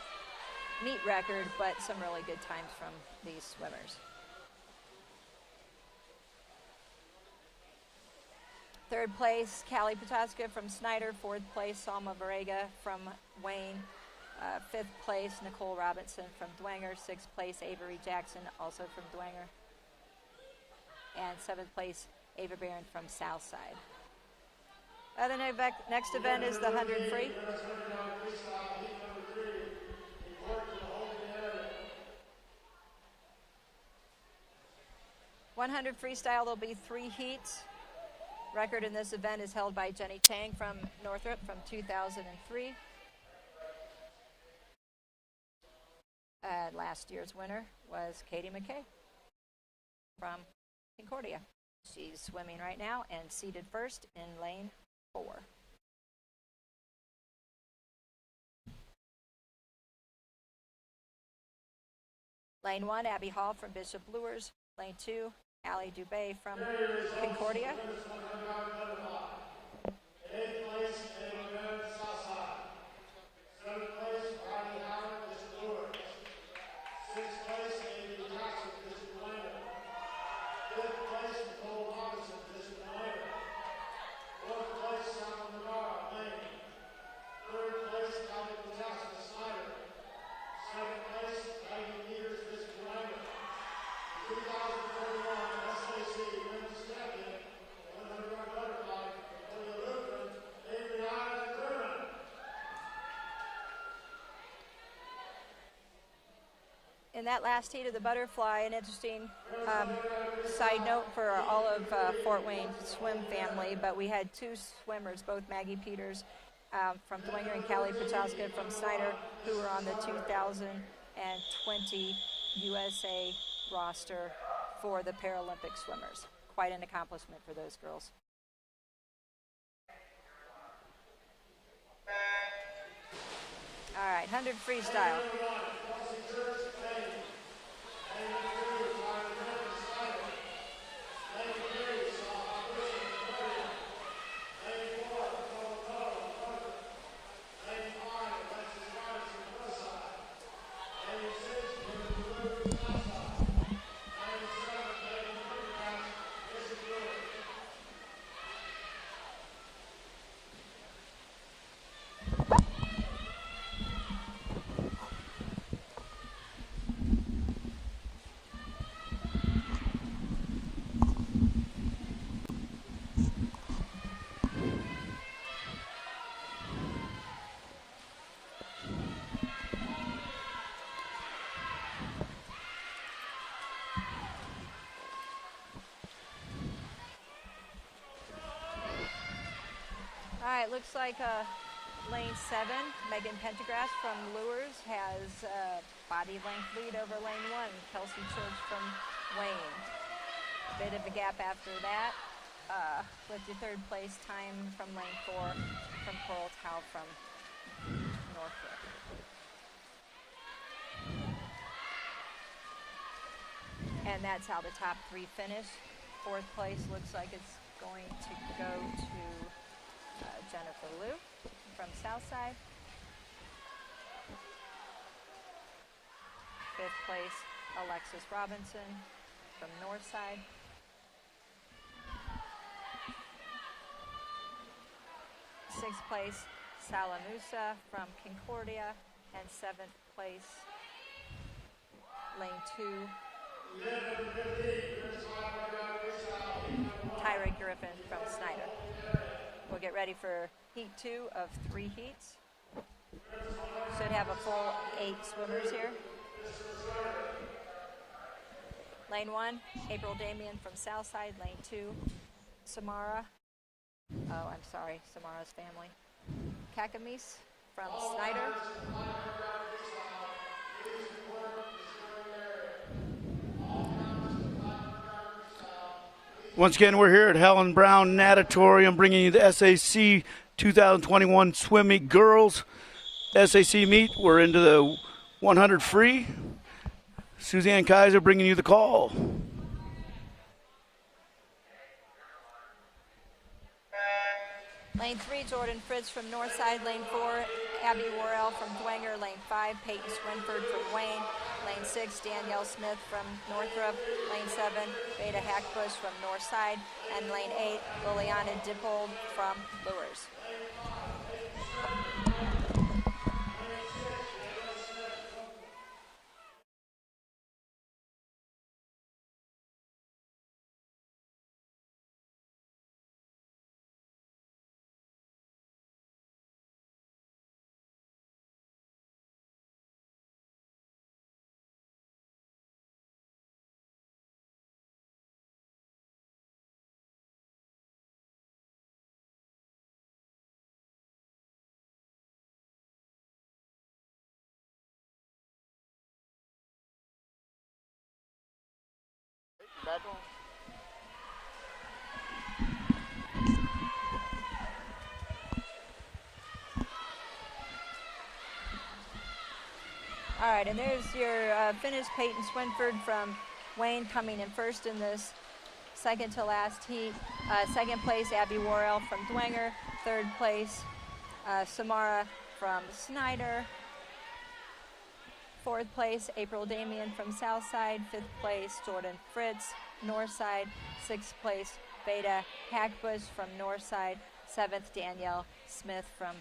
meet record, but some really good times from these swimmers. 3rd place, Callie Petroska from Snider. 4th place, Salma Varega from Wayne. Fifth place, Nicole Robinson from Dwenger. Sixth place, Avery Jackson, also from Dwenger. And seventh place, Ava Barron from Southside. The next event is the 100 free. 100 freestyle, there'll be 3 heats. Record in this event is held by Jenny Chang from Northrop from 2003. Last year's winner was Katie McKay from Concordia. She's swimming right now and seated first in lane 4. Lane 1, Abby Hall from Bishop Luers. Lane 2, Allie Dubé from Concordia. In that last heat of the butterfly, an interesting side note for all of Fort Wayne swim family, but we had 2 swimmers, both Maggie Peters from Dwenger and Callie Pachaska from Snider, who were on the 2020 USA roster for the Paralympic swimmers. Quite an accomplishment for those girls. All right, 100 freestyle. All right, looks like lane 7, Megan Pendergrass from Luers has body length lead over lane 1, Kelsey Church from Wayne. Bit of a gap after that, with the 3rd place time from lane 4 from Coral Tao from Norfolk. And that's how the top 3 finish. 4th place looks like it's going to go to Jennifer Liu from Southside. 5th place, Alexis Robinson from Northside. 6th place, Salah Musa from Concordia. And 7th place, lane 2, Tyra Griffin from Snider. We'll get ready for heat 2 of 3 heats. Should have a full 8 swimmers here. Lane 1, April Damian from Southside. Lane 2, Samara's family. Kakamis from Snider. Once again, we're here at Helen Brown Natatorium bringing you the SAC 2021 Swim Meet Girls SAC meet. We're into the 100 free. Suzanne Kaiser bringing you the call. Lane 3, Jordan Fritz from Northside. Lane 4, Abby Worrell from Dwenger. Lane 5, Peyton Swinford from Wayne. Lane 6, Danielle Smith from Northrop. Lane 7, Beta Hackbush from Northside. And lane 8, Liliana Dippold from Luers. All right, and there's your finish, Peyton Swinford from Wayne coming in first in this second to last heat. Second place, Abby Worrell from Dwenger. Third place, Samara from Snider. Fourth place, April Damian from Southside. Fifth place, Jordan Fritz, Northside. Sixth place, Beta Hackbush from Northside. Seventh, Danielle Smith from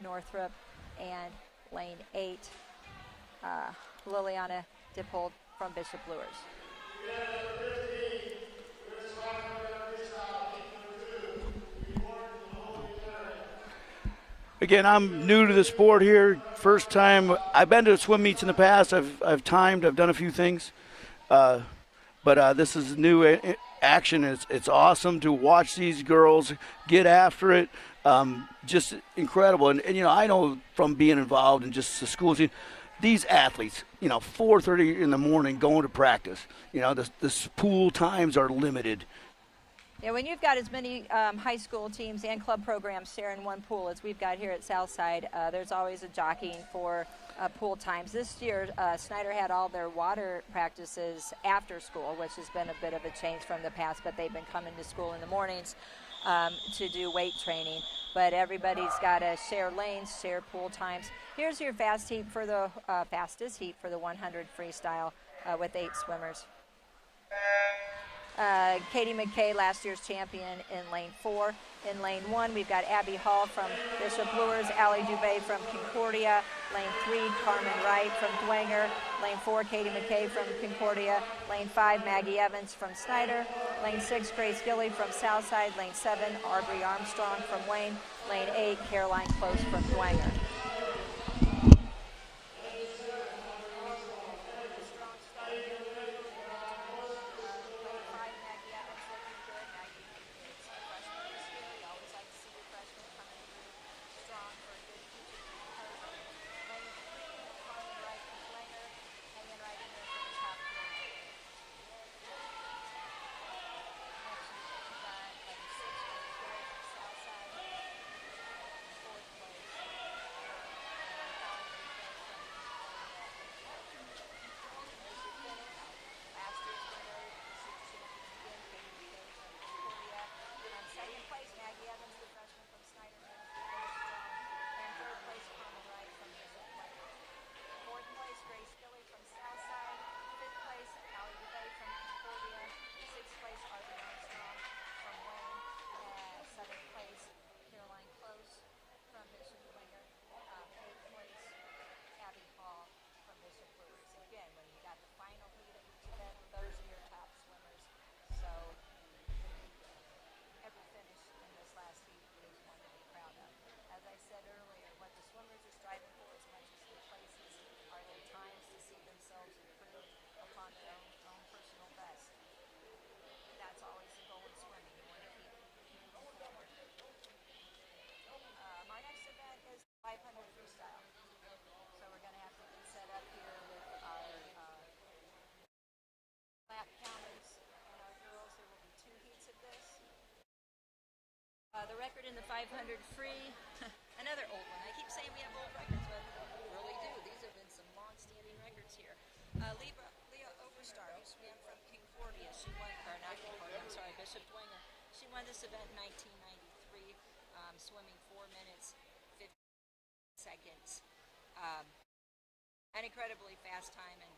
Northrop. And lane 8, Liliana Dippold from Bishop Luers. Again, I'm new to the sport here. First time. I've been to swim meets in the past. I've timed. I've done a few things, but this is new action. It's awesome to watch these girls get after it. Just incredible. And you know, I know from being involved in just the school team, these athletes, you know, 4:30 in the morning going to practice. You know, the pool times are limited. Yeah, when you've got as many high school teams and club programs sharing one pool as we've got here at Southside, there's always a jockeying for pool times. This year, Snider had all their water practices after school, which has been a bit of a change from the past, but they've been coming to school in the mornings to do weight training. But everybody's got to share lanes, share pool times. Here's your fast heat for the fastest heat for the 100 freestyle with 8 swimmers. Katie McKay, last year's champion, in lane 4. In lane 1, we've got Abby Hall from Bishop Luers, Allie Dubé from Concordia. Lane 3, Carmen Wright from Dwenger. Lane 4, Katie McKay from Concordia. Lane 5, Maggie Evans from Snider. Lane 6, Grace Gilly from Southside. Lane 7, Aubrey Armstrong from Wayne. Lane 8, Caroline Close from Dwenger. The record in the 500 free, another old one. I keep saying we have old records, but we really do. These have been some long-standing records here. Leah Overstar, who swam from Concordia, she won, or not Concordia, I'm sorry, Bishop Dwenger. She won this event in 1993, swimming 4 minutes, 50 seconds. An incredibly fast time, and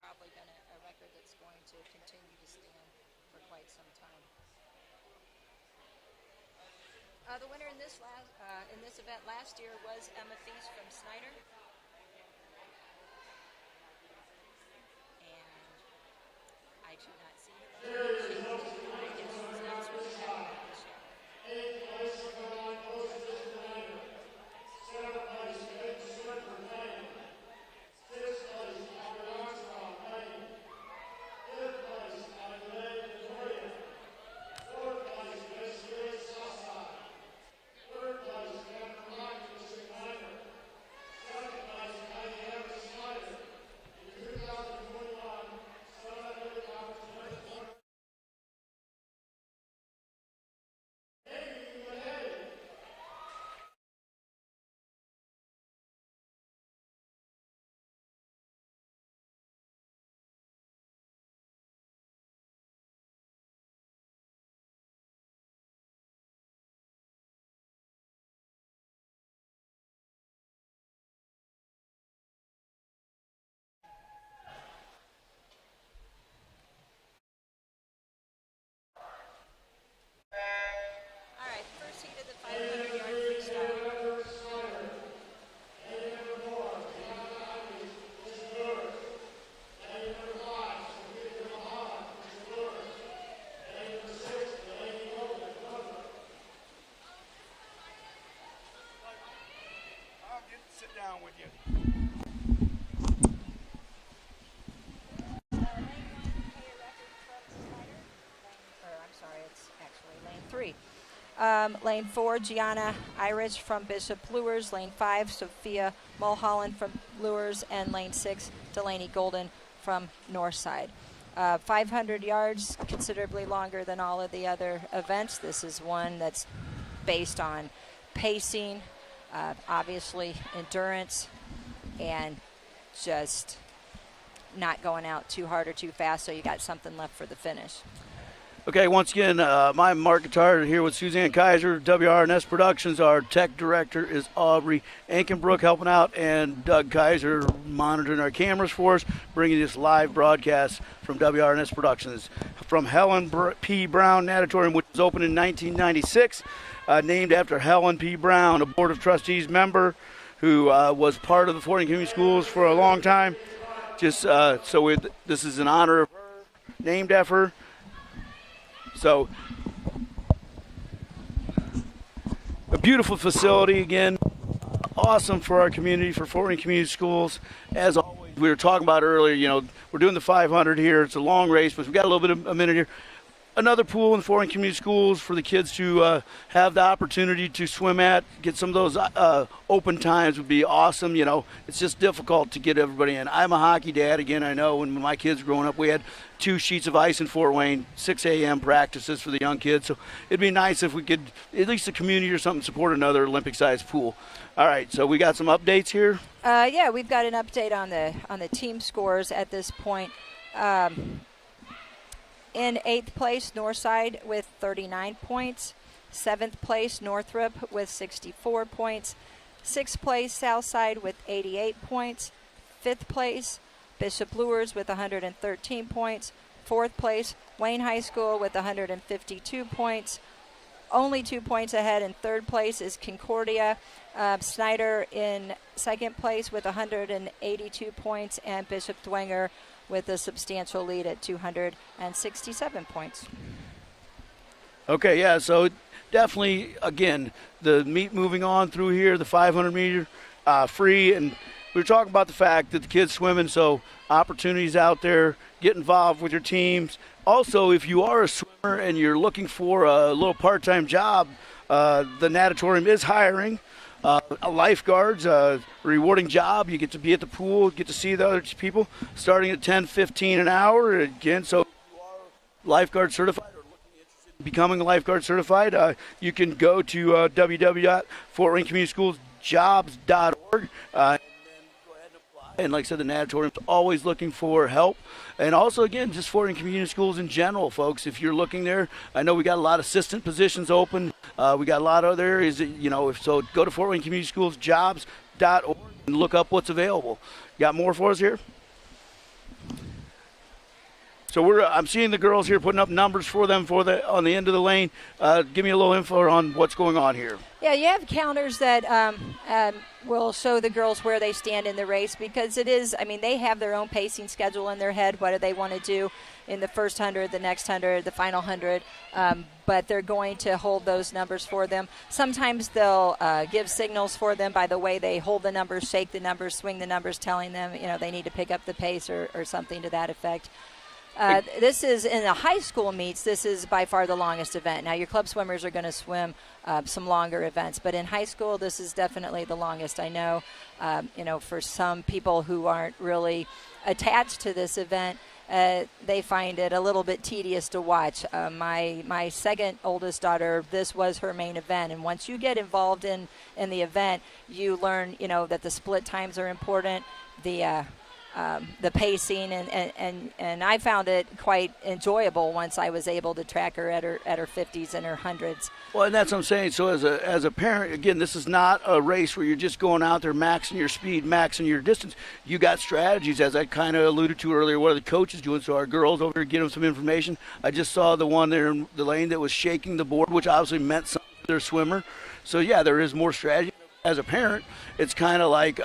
probably been a record that's going to continue to stand for quite some time. The winner in this event last year was Emma Thies from Snider, and I do not see her. I guess she's not swimming that this year. Eighth place, Caroline Close, Bishop Dwenger. Seventh place, Peyton Swinford, Wayne. Sixth place, Aubrey Armstrong, Wayne. Fifth place, Allie Dubé, Concordia. Fourth place, Grace Gilly, Southside. Third place, Cameron Wright, Bishop Dwenger. Second down with you. It's actually lane 3. Lane 4, Gianna Irish from Bishop Lures. Lane 5, Sophia Mulholland from Lures. And lane 6, Delaney Golden from Northside. 500 yards, considerably longer than all of the other events. This is one that's based on pacing, obviously endurance, and just not going out too hard or too fast, so you got something left for the finish. Okay, once again, my marketer here with Suzanne Kaiser, WRNS Productions. Our tech director is Aubrey Ankenbrook helping out, and Doug Kaiser monitoring our cameras for us, bringing this live broadcast from WRNS Productions. From Helen P. Brown Natatorium, which was opened in 1996, named after Helen P. Brown, a Board of Trustees member who was part of the Fort Wayne Community Schools for a long time. This is in honor of her, named after her. So, a beautiful facility, again, awesome for our community, for Fort Wayne Community Schools. As always, we were talking about earlier, we're doing the 500 here. It's a long race, but we've got a little bit of a minute here. Another pool in Fort Wayne Community Schools for the kids to have the opportunity to swim at, get some of those open times would be awesome. It's just difficult to get everybody in. I'm a hockey dad. Again, I know when my kids were growing up, we had 2 sheets of ice in Fort Wayne, 6 a.m. practices for the young kids. So it'd be nice if we could, at least the community or something, support another Olympic-sized pool. All right, so we got some updates here. Yeah, we've got an update on the team scores at this point. In 8th place, Northside with 39 points. 7th place, Northrop with 64 points. 6th place, Southside with 88 points. 5th place, Bishop Lures with 113 points. 4th place, Wayne High School with 152 points. Only 2 points ahead in 3rd place is Concordia. Snider in 2nd place with 182 points, and Bishop Dwenger with a substantial lead at 267 points. Okay, yeah, so definitely, again, the meet moving on through here, the 500 meter free, and we were talking about the fact that the kids swimming, so opportunities out there, get involved with your teams. Also, if you are a swimmer and you're looking for a little part-time job, the natatorium is hiring. Lifeguards, rewarding job. You get to be at the pool, get to see the other people, starting at $10.15 an hour. Again, so if you are lifeguard certified or looking at becoming lifeguard certified, you can go to www.fortwayncommunityschoolsjobs.org. And like I said, the natatorium is always looking for help. And also, again, just Fort Wayne Community Schools in general, folks. If you're looking there, I know we got a lot of assistant positions open. We got a lot of other areas, so go to Fort Wayne Community Schools jobs.org and look up what's available. Got more for us here? So I'm seeing the girls here putting up numbers for them on the end of the lane. Give me a little info on what's going on here. Yeah, you have counters that will show the girls where they stand in the race, because they have their own pacing schedule in their head. What do they want to do in the first 100, the next 100, the final 100? But they're going to hold those numbers for them. Sometimes they'll give signals for them by the way they hold the numbers, shake the numbers, swing the numbers, telling them they need to pick up the pace or something to that effect. This is in the high school meets. This is by far the longest event. Now, your club swimmers are going to swim some longer events, but in high school, this is definitely the longest. I know, for some people who aren't really attached to this event, they find it a little bit tedious to watch. My second oldest daughter, this was her main event, and once you get involved in the event, you learn, that the split times are important. The pacing, and I found it quite enjoyable once I was able to track her at her 50s and her 100s. Well, and that's what I'm saying. So as a parent, again, this is not a race where you're just going out there maxing your speed, maxing your distance. You got strategies, as I kind of alluded to earlier. What are the coaches doing? So our girls over here get them some information. I just saw the one there in the lane that was shaking the board, which obviously meant something to their swimmer. So yeah, there is more strategy. As a parent, it's kind of like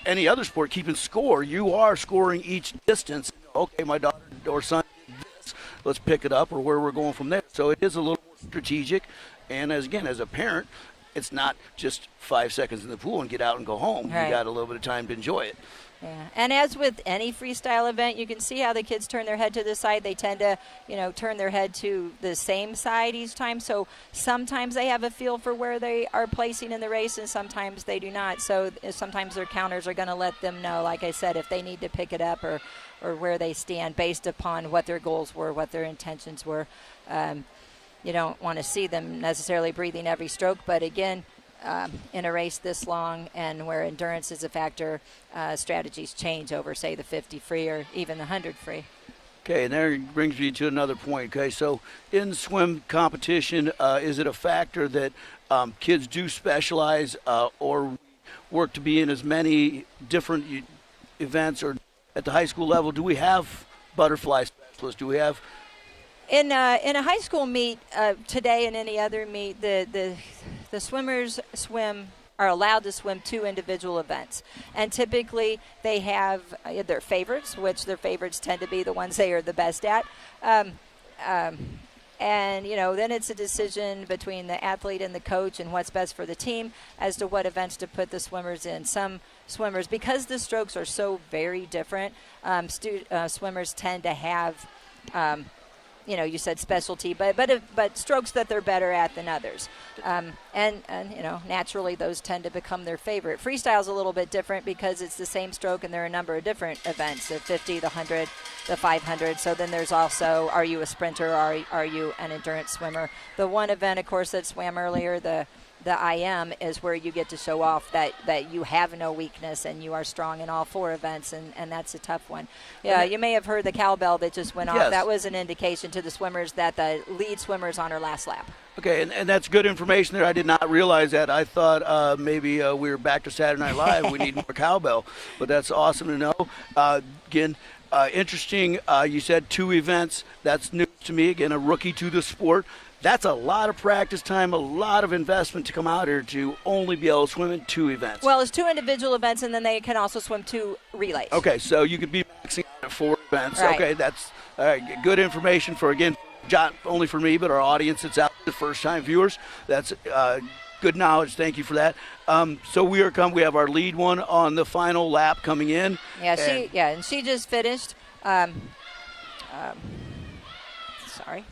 any other sport, keeping score. You are scoring each distance. Okay, my daughter or son did this. Let's pick it up, or where we're going from there. So it is a little more strategic. And as a parent, it's not just 5 seconds in the pool and get out and go home. Right. You got a little bit of time to enjoy it. Yeah, and as with any freestyle event, you can see how the kids turn their head to the side. They tend to, turn their head to the same side each time. So sometimes they have a feel for where they are placing in the race, and sometimes they do not. So sometimes their counters are going to let them know, like I said, if they need to pick it up or where they stand based upon what their goals were, what their intentions were. You don't want to see them necessarily breathing every stroke, but again, in a race this long and where endurance is a factor, strategies change over, say, the 50 free or even the 100 free. Okay, and there brings me to another point. Okay, so in swim competition, is it a factor that kids do specialize or work to be in as many different events, or at the high school level, do we have butterfly specialists? Do we have? In a high school meet today and any other meet, the swimmers are allowed to swim 2 individual events. And typically they have their favorites, which their favorites tend to be the ones they are the best at. And, then it's a decision between the athlete and the coach and what's best for the team as to what events to put the swimmers in. Some swimmers, because the strokes are so very different, swimmers tend to have you said specialty, but strokes that they're better at than others. And naturally those tend to become their favorite. Freestyle's a little bit different because it's the same stroke and there are a number of different events, the 50, the 100, the 500. So then there's also, are you a sprinter, are you an endurance swimmer? The one event, of course, that swam earlier, the IM, is where you get to show off that you have no weakness and you are strong in all 4 events, and that's a tough one. Yeah, you may have heard the cowbell that just went off. Yes. That was an indication to the swimmers that the lead swimmer's on her last lap. Okay, and that's good information there. I did not realize that. I thought maybe we were back to Saturday Night Live. We need more cowbell, but that's awesome to know. Again, interesting. You said 2 events. That's new to me. Again, a rookie to the sport. That's a lot of practice time, a lot of investment to come out here to only be able to swim in 2 events. Well, it's 2 individual events, and then they can also swim 2 relays. Okay, so you could be maxing out at 4 events. Right. Okay, that's good information for, again, not only for me, but our audience that's out, the first-time viewers. That's good knowledge. Thank you for that. So we have our lead one on the final lap coming in. Yeah, and she just finished. Sorry,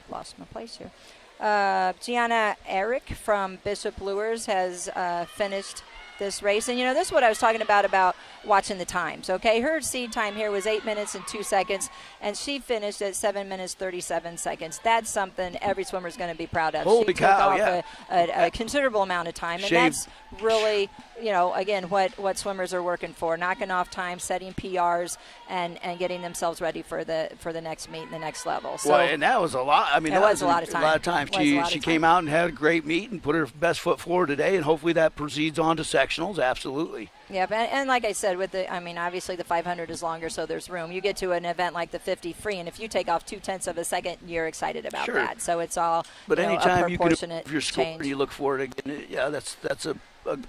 lost my place here. Gianna Eric from Bishop Luers has finished this race. And, this is what I was talking about watching the times, okay? Her seed time here was 8 minutes and 2 seconds, and she finished at 7 minutes, 37 seconds. That's something every swimmer is going to be proud of. Holy cow, took off a considerable amount of time, and that's really, again, what swimmers are working for, knocking off time, setting PRs, and getting themselves ready for the next meet and the next level. So, well, and that was a lot. I mean, that was a lot of time. A lot of time. She came out and had a great meet and put her best foot forward today, and hopefully that proceeds on to sectionals. Absolutely. Yep, and like I said, obviously the 500 is longer, so there's room. You get to an event like the 50 free, and if you take off 0.2 of a second, you're excited about that. So it's all anytime a proportionate you can, if you're scoring, change. you look for it again. Yeah, that's a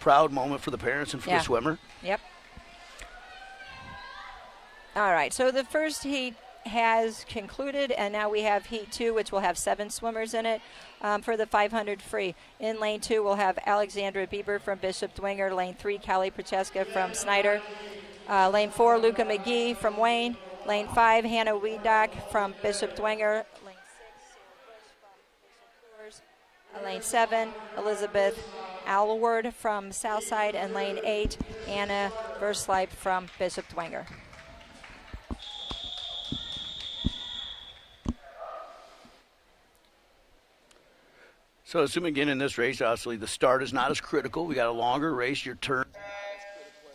proud moment for the parents and for the swimmer. Yep. All right, so the first heat has concluded, and now we have heat 2, which will have 7 swimmers in it for the 500 free. In lane 2, we'll have Alexandra Bieber from Bishop Dwenger. Lane 3, Callie Prochaska from Snider. Lane 4, Luca McGee from Wayne. Lane 5, Hannah Wiedock from Bishop Dwenger. Lane 6, Sarah Bush from Bishop Luers. Lane 7, Elizabeth Alward from Southside. And lane 8, Anna Versleip from Bishop Dwenger. So assuming again in this race, obviously the start is not as critical. We got a longer race. Your turn,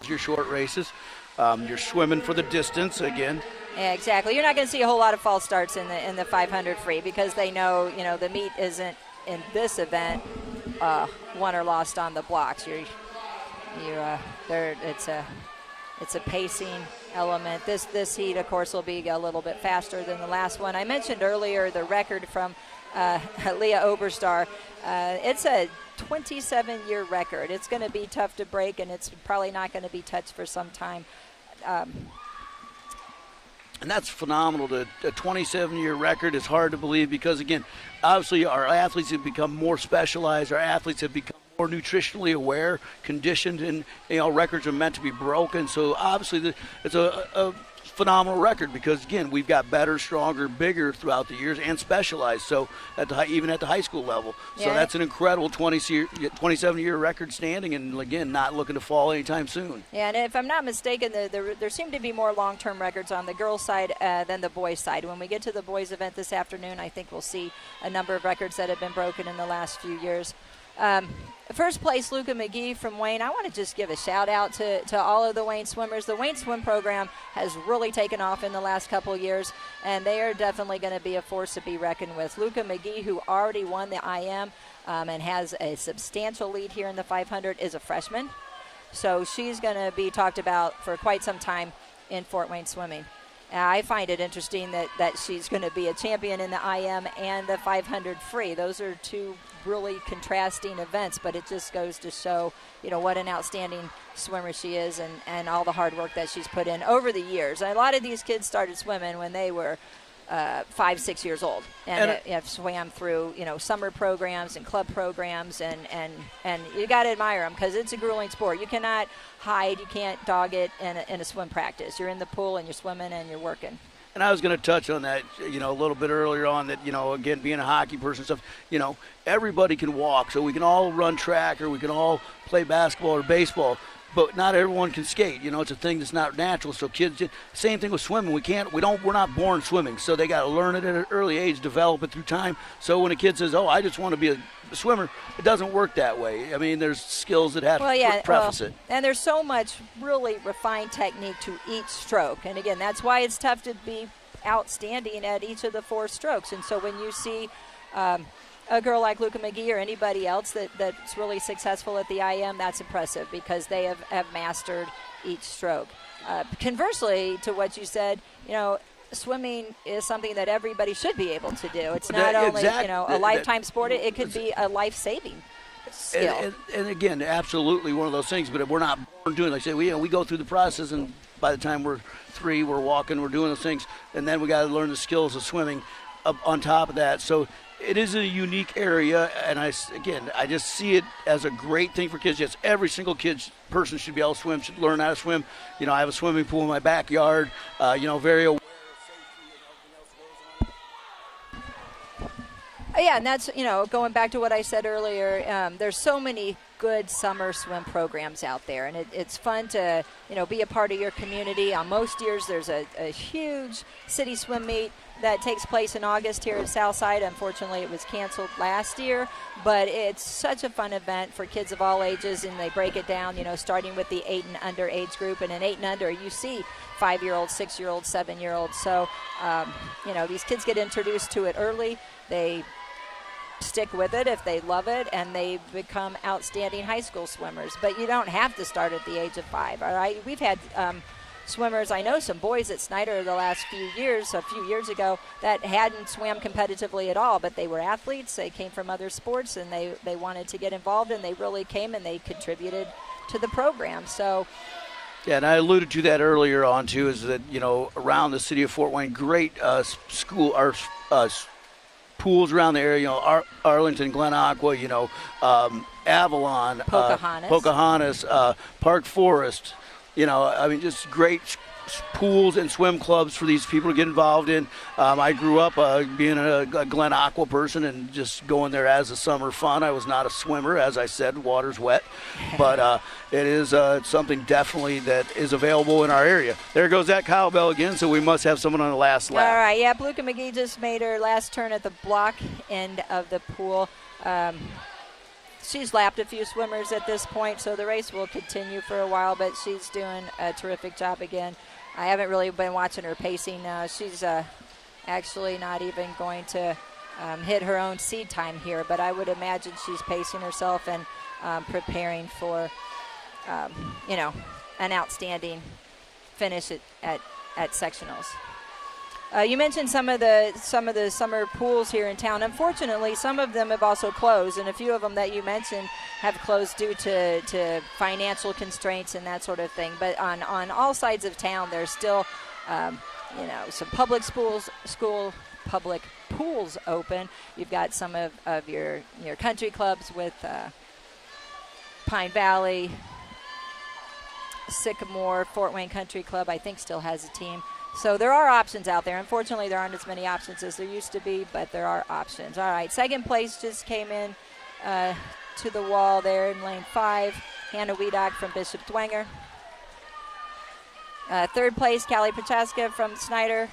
your short races. You're swimming for the distance again. Yeah, exactly. You're not going to see a whole lot of false starts in the 500 free because they know the meet isn't in this event won or lost on the blocks. It's a pacing element. This heat, of course, will be a little bit faster than the last one. I mentioned earlier the record from Leah Oberstar. It's a 27-year record. It's going to be tough to break, and it's probably not going to be touched for some time. And that's phenomenal. A 27-year record is hard to believe because, again, obviously our athletes have become more specialized. Our athletes have become more nutritionally aware, conditioned, and records are meant to be broken. So obviously, it's a phenomenal record because again, we've got better, stronger, bigger throughout the years and specialized. So even at the high school level, so that's an incredible 27-year record standing, and again, not looking to fall anytime soon. Yeah, and if I'm not mistaken, there seem to be more long-term records on the girls' side than the boys' side. When we get to the boys' event this afternoon, I think we'll see a number of records that have been broken in the last few years. First place, Luca McGee from Wayne. I want to just give a shout out to all of the Wayne swimmers. The Wayne swim program has really taken off in the last couple of years, and they are definitely going to be a force to be reckoned with. Luca McGee, who already won the IM and has a substantial lead here in the 500, is a freshman. So she's going to be talked about for quite some time in Fort Wayne swimming. I find it interesting that she's going to be a champion in the IM and the 500 free. Those are two really contrasting events, but it just goes to show, what an outstanding swimmer she is and all the hard work that she's put in over the years. And a lot of these kids started swimming when they were 5-6 years old and have swam through summer programs and club programs, and you got to admire them because it's a grueling sport. You cannot hide, you can't dog it in a swim practice. You're in the pool and you're swimming and you're working. And I was going to touch on that, a little bit earlier on that, again, being a hockey person and stuff, everybody can walk. So we can all run track or we can all play basketball or baseball, but not everyone can skate. It's a thing that's not natural. So kids, same thing with swimming. We're not born swimming. So they got to learn it at an early age, develop it through time. So when a kid says, I just want to be a swimmer, it doesn't work that way. I mean, there's skills that have to preface it. And there's so much really refined technique to each stroke. And again, that's why it's tough to be outstanding at each of the 4 strokes. And so when you see a girl like Luca McGee or anybody else that's really successful at the IM, that's impressive because they have mastered each stroke. Conversely to what you said, swimming is something that everybody should be able to do. It's not only a lifetime sport, it could be a life-saving skill. And again, absolutely one of those things, but we're not born doing it. Like I say, we go through the process, and by the time we're 3, we're walking, we're doing those things, and then we got to learn the skills of swimming on top of that. So it is a unique area, and I just see it as a great thing for kids. Yes, every single person should be able to swim, should learn how to swim. I have a swimming pool in my backyard, very aware of safety and everything else goes on. Yeah, and that's, going back to what I said earlier, there's so many good summer swim programs out there, and it's fun to, be a part of your community. On most years, there's a huge city swim meet that takes place in August here at Southside. Unfortunately, it was canceled last year, but it's such a fun event for kids of all ages, and they break it down, starting with the 8 and under age group. And in 8 and under, you see 5-year-olds, 6-year-olds, 7-year-olds. So, these kids get introduced to it early. They stick with it if they love it, and they become outstanding high school swimmers. But you don't have to start at the age of 5, all right? We've had swimmers, I know some boys at Snider the last few years, a few years ago, that hadn't swam competitively at all, but they were athletes, they came from other sports, and they wanted to get involved, and they really came and they contributed to the program. So yeah, and I alluded to that earlier on too, is that around the city of Fort Wayne, great pools around the area, Arlington, Glen Aqua, Avalon, Pocahontas, Park Forest, just great pools and swim clubs for these people to get involved in. I grew up being a Glen Aqua person and just going there as a summer fun. I was not a swimmer, as I said, water's wet, but it is something definitely that is available in our area. There goes that cowbell again, so we must have someone on the last lap. All right, yeah, Luca McGee just made her last turn at the block end of the pool. She's lapped a few swimmers at this point, so the race will continue for a while, but she's doing a terrific job again. I haven't really been watching her pacing. She's actually not even going to hit her own seed time here, but I would imagine she's pacing herself and preparing for, an outstanding finish at sectionals. You mentioned some of the summer pools here in town. Unfortunately, some of them have also closed, and a few of them that you mentioned have closed due to financial constraints and that sort of thing. But on all sides of town, there's still, some public pools open. You've got some of your country clubs with Pine Valley, Sycamore, Fort Wayne Country Club, I think still has a team. So there are options out there. Unfortunately, there aren't as many options as there used to be, but there are options. All right, second place just came in to the wall there in lane 5. Hannah Wiedock from Bishop Dwenger. Third place, Callie Prochaska from Snider.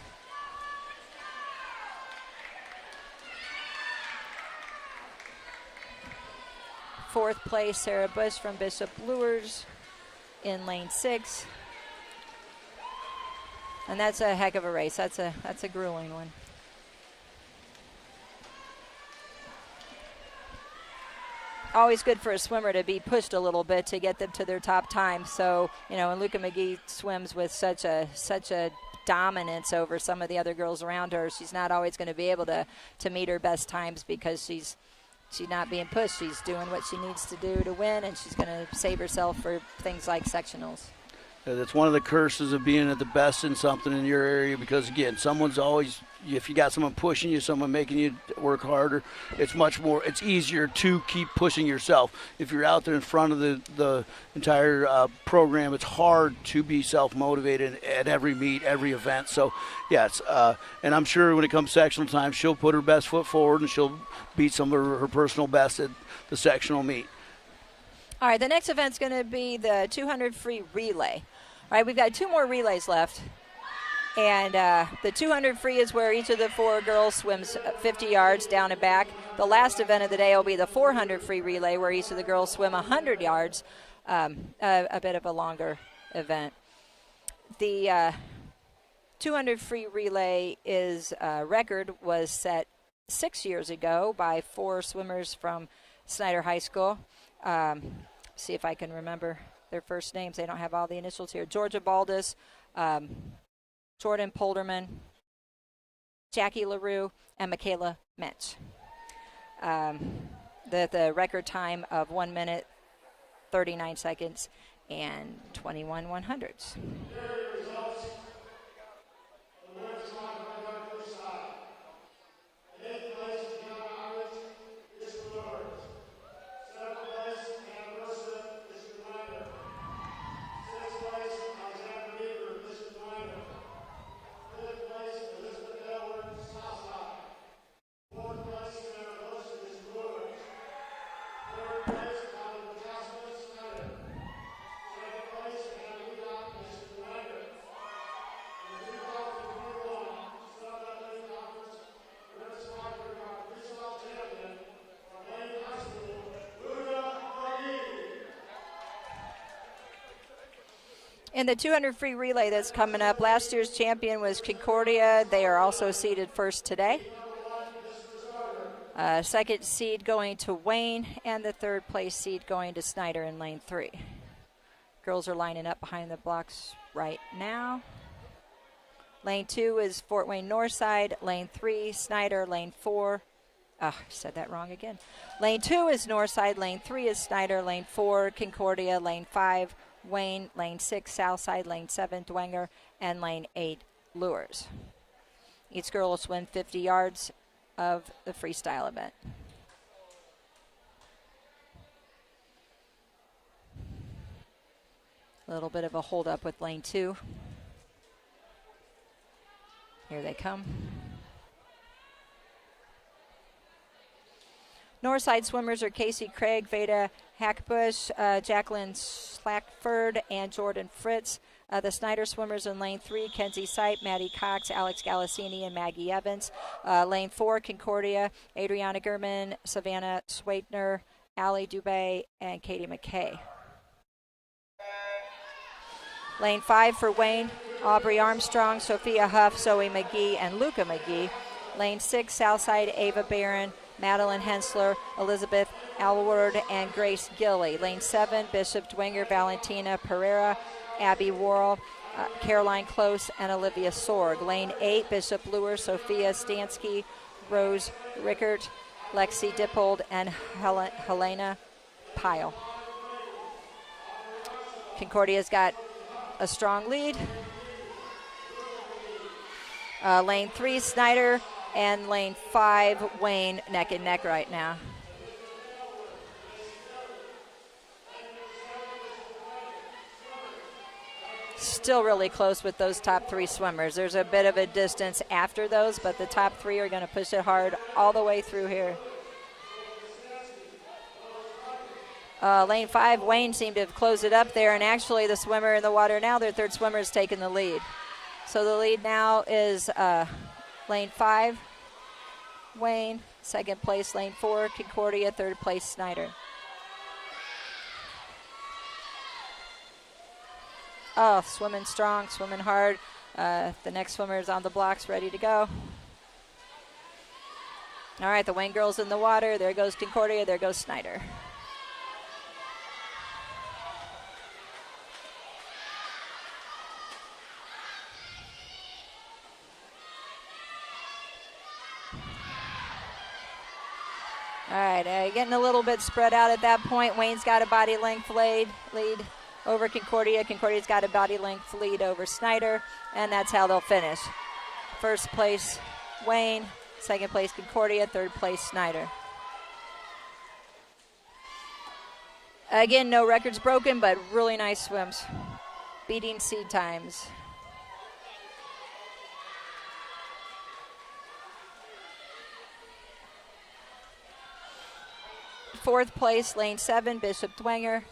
Fourth place, Sarah Bush from Bishop Lures in lane 6. And that's a heck of a race. That's a grueling one. Always good for a swimmer to be pushed a little bit to get them to their top time. So, and Luca McGee swims with such a dominance over some of the other girls around her. She's not always going to be able to meet her best times because she's not being pushed. She's doing what she needs to do to win, and she's going to save herself for things like sectionals. That's one of the curses of being at the best in something in your area because, again, someone's always, if you got someone pushing you, someone making you work harder, it's easier to keep pushing yourself. If you're out there in front of the entire program, it's hard to be self-motivated at every meet, every event. So, yes, and I'm sure when it comes sectional time, she'll put her best foot forward and she'll beat some of her personal best at the sectional meet. All right, the next event's going to be the 200 free relay. All right, we've got 2 more relays left. And the 200 free is where each of the 4 girls swims 50 yards down and back. The last event of the day will be the 400 free relay where each of the girls swim 100 yards, a bit of a longer event. The 200 free relay record was set 6 years ago by 4 swimmers from Snider High School. See if I can remember their first names. They don't have all the initials here. Georgia Baldus, Jordan Polderman, Jackie LaRue, and Michaela Metz. The record time of 1 minute, 39 seconds, and 21 100ths. In the 200 free relay that's coming up, last year's champion was Concordia. They are also seeded first today. Second seed going to Wayne, and the third place seed going to Snider in lane 3. Girls are lining up behind the blocks right now. Lane 2 is Fort Wayne Northside. Lane 3, Snider. Lane 4. I said that wrong again. Lane 2 is Northside. Lane 3 is Snider. Lane 4, Concordia. Lane 5, Wayne. Lane 6, Southside. Lane 7, Dwenger. And lane 8, Lures. Each girl will swim 50 yards of the freestyle event. A little bit of a hold up with lane 2. Here they come. Northside swimmers are Casey Craig, Veda Hackbush, Jacqueline Slackford, and Jordan Fritz. The Snider swimmers in lane 3, Kenzie Sipe, Maddie Cox, Alex Galassini, and Maggie Evans. Lane 4, Concordia, Adriana German, Savannah Swaitner, Allie Dubé, and Katie McKay. Lane 5 for Wayne, Aubrey Armstrong, Sophia Huff, Zoe McGee, and Luca McGee. Lane 6, Southside, Ava Barron, Madeline Hensler, Elizabeth Alward, and Grace Gilly. Lane 7, Bishop Dwenger, Valentina Pereira, Abby Worrell, Caroline Close, and Olivia Sorg. Lane 8, Bishop Lure, Sophia Stansky, Rose Rickert, Lexi Dippold, and Helena Pyle. Concordia's got a strong lead. Lane 3, Snider, and lane 5, Wayne, neck and neck right now. still really close with those top 3 swimmers. There's a bit of a distance after those, but the top 3 are going to push it hard all the way through here. Lane 5, Wayne seemed to have closed it up there, and actually the swimmer in the water now, their third swimmer is taking the lead. So the lead now is Lane 5, Wayne, second place Lane 4, Concordia, third place Snider. Oh, swimming strong, swimming hard. The next swimmer is on the blocks, ready to go. All right, the Wayne girls in the water. There goes Concordia, there goes Snider. All right, getting a little bit spread out at that point. Wayne's got a body length lead over Concordia. Concordia's got a body length lead over Snider, and that's how they'll finish. First place, Wayne. Second place, Concordia. Third place, Snider. Again, no records broken, but really nice swims. Beating seed times. Fourth place, Lane 7, Bishop Dwenger.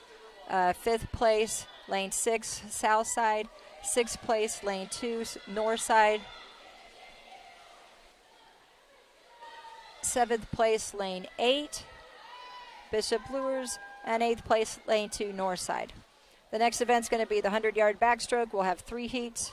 Fifth place, Lane 6, Southside. Sixth place, Lane 2, Northside. Seventh place, Lane 8, Bishop Lures. And eighth place, Lane 2, Northside. The next event's going to be the 100-yard backstroke. We'll have 3 heats.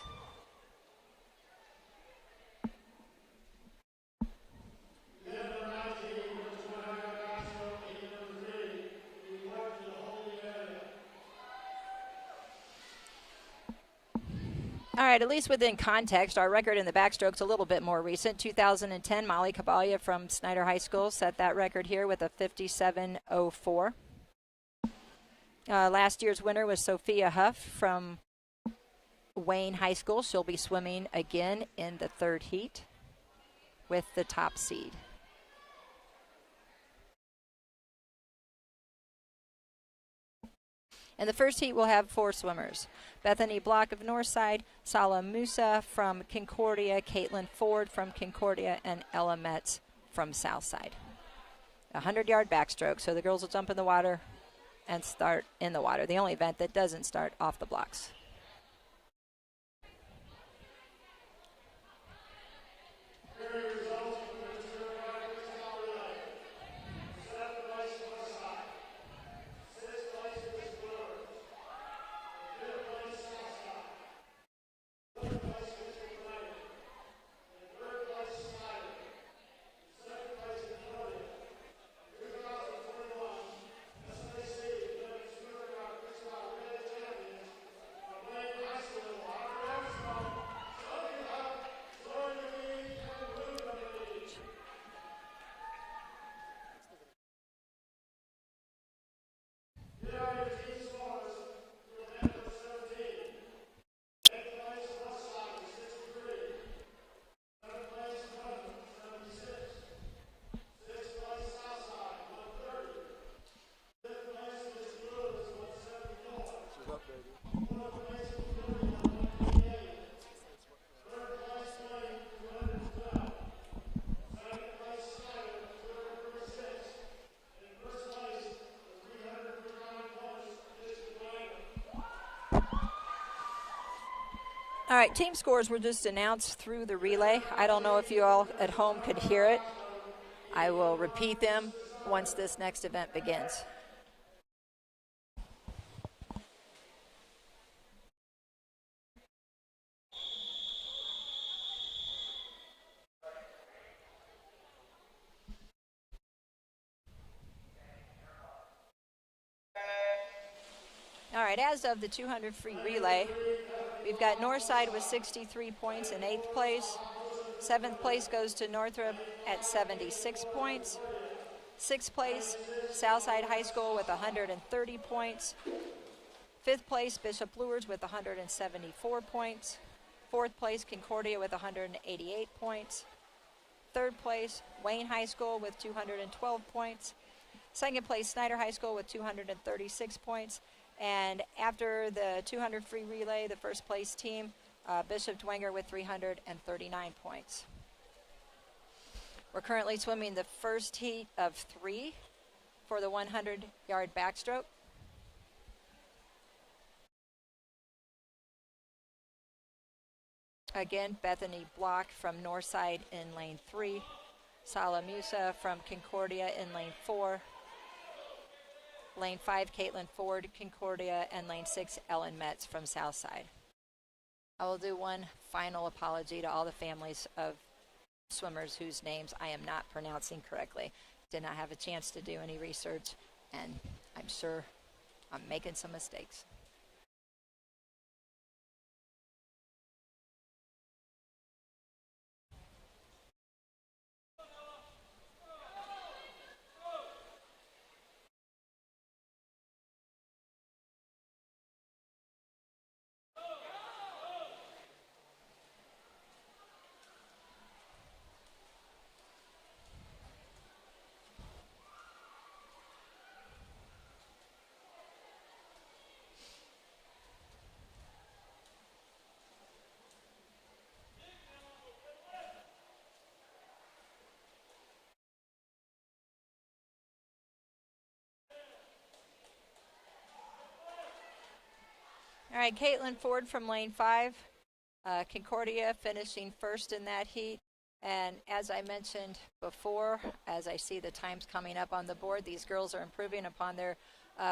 All right, at least within context, our record in the backstroke's a little bit more recent. 2010, Molly Caballia from Snider High School set that record here with a 57.04. Last year's winner was Sophia Huff from Wayne High School. She'll be swimming again in the 3rd heat with the top seed. In the first heat, we'll have 4 swimmers. Bethany Block of Northside, Salah Musa from Concordia, Caitlin Ford from Concordia, and Ella Metz from Southside. A 100-yard backstroke, so the girls will jump in the water and start in the water. The only event that doesn't start off the blocks. All right, team scores were just announced through the relay. I don't know if you all at home could hear it. I will repeat them once this next event begins. All right, as of the 200 free relay, we've got Northside with 63 points in 8th place. 7th place goes to Northrop at 76 points. 6th place, Southside High School with 130 points. 5th place, Bishop Lures with 174 points. 4th place, Concordia with 188 points. 3rd place, Wayne High School with 212 points. 2nd place, Snider High School with 236 points. And after the 200 free relay, the first place team, Bishop Dwenger with 339 points. We're currently swimming the first heat of 3 for the 100-yard backstroke. Again, Bethany Block from Northside in lane 3. Sala Musa from Concordia in lane 4. Lane 5, Caitlin Ford, Concordia, and lane 6, Ellen Metz from Southside. I will do one final apology to all the families of swimmers whose names I am not pronouncing correctly. Did not have a chance to do any research, and I'm sure I'm making some mistakes. All right, Caitlin Ford from lane 5. Concordia finishing first in that heat. And as I mentioned before, as I see the times coming up on the board, these girls are improving upon their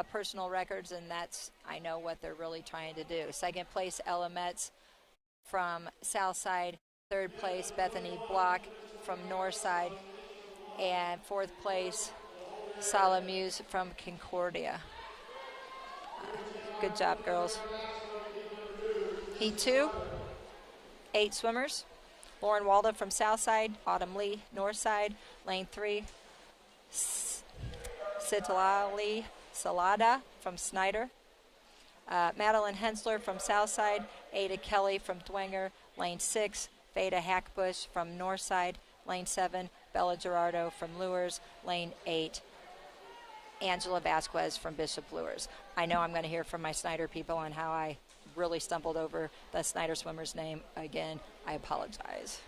personal records, and that's, I know, what they're really trying to do. Second place, Ella Metz from Southside. Third place, Bethany Block from Northside. And fourth place, Sala Muse from Concordia. Good job, girls. Heat 2, 8 swimmers. Lauren Walda from Southside, Autumn Lee, Northside. Lane 3, Citlali Salada from Snider. Madeline Hensler from Southside, Ada Kelly from Dwenger. Lane 6, Veda Hackbush from Northside. Lane 7, Bella Gerardo from Lures. Lane 8, Angela Vasquez from Bishop Lures. I know I'm going to hear from my Snider people on how I really stumbled over the Snider swimmer's name. Again, I apologize.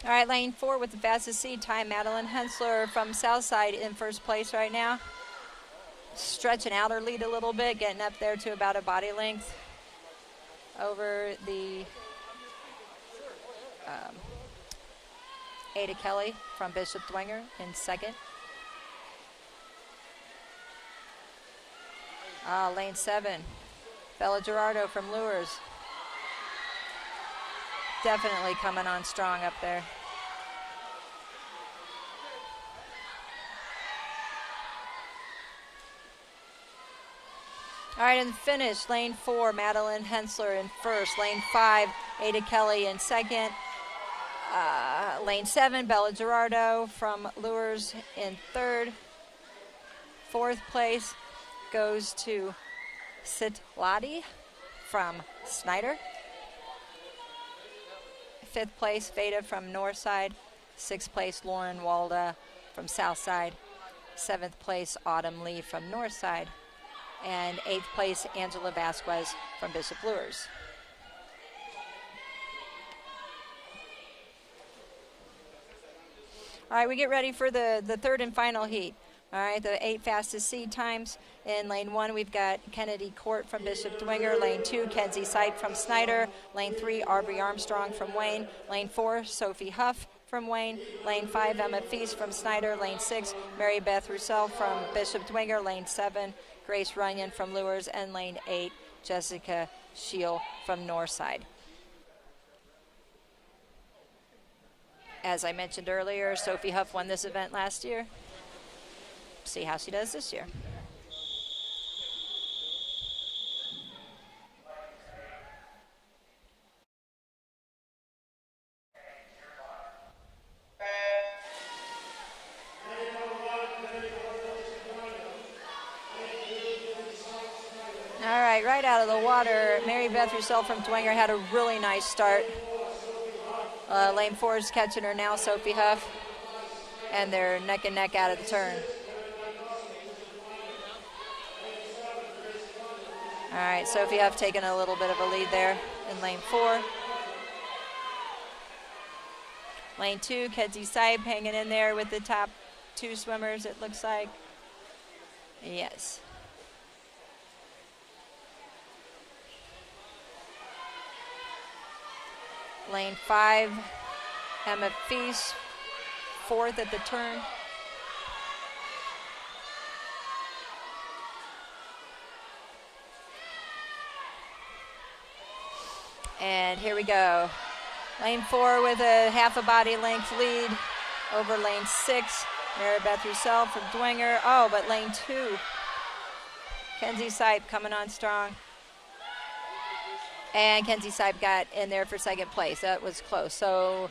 All right, lane 4 with the fastest seed time, Madeline Hensler from Southside in first place right now. Stretching out her lead a little bit, getting up there to about a body length over the Ada Kelly from Bishop Dwenger in second. Lane 7, Bella Gerardo from Lures. Definitely coming on strong up there. All right, in the finish, lane 4, Madeline Hensler in first. Lane 5, Ada Kelly in second. Lane 7, Bella Gerardo from Lures in third. Fourth place goes to Citlali from Snider. Fifth place, Veda from Northside. Sixth place, Lauren Walda from Southside. 7th place, Autumn Lee from Northside. And 8th place, Angela Vasquez from Bishop Luers. All right, we get ready for the third and final heat. All right, the 8 fastest seed times. In lane 1, we've got Kennedy Court from Bishop Dwenger. Lane 2, Kenzie Sipe from Snider. Lane 3, Aubrey Armstrong from Wayne. Lane 4, Sophie Huff from Wayne. Lane 5, Emma Feast from Snider. Lane 6, Mary Beth Roussel from Bishop Dwenger. Lane 7, Grace Runyon from Luers. And lane 8, Jessica Scheel from Northside. As I mentioned earlier, Sophie Huff won this event last year. See how she does this year. All right, right out of the water, Mary Beth Roussel from Dwenger had a really nice start. Lane 4 is catching her now, Sophie Huff, and they're neck and neck out of the turn. All right, Sophie Huff taking a little bit of a lead there in lane 4. Lane 2, Kenzie Sipe hanging in there with the top 2 swimmers, it looks like. Yes. Lane 5, Emma Feast, 4th at the turn. And here we go. Lane 4 with a half a body length lead over lane 6. Mary Beth Roussel from Dwenger. Oh, but lane 2, Kenzie Sipe coming on strong. And Kenzie Sipe got in there for second place. That was close. So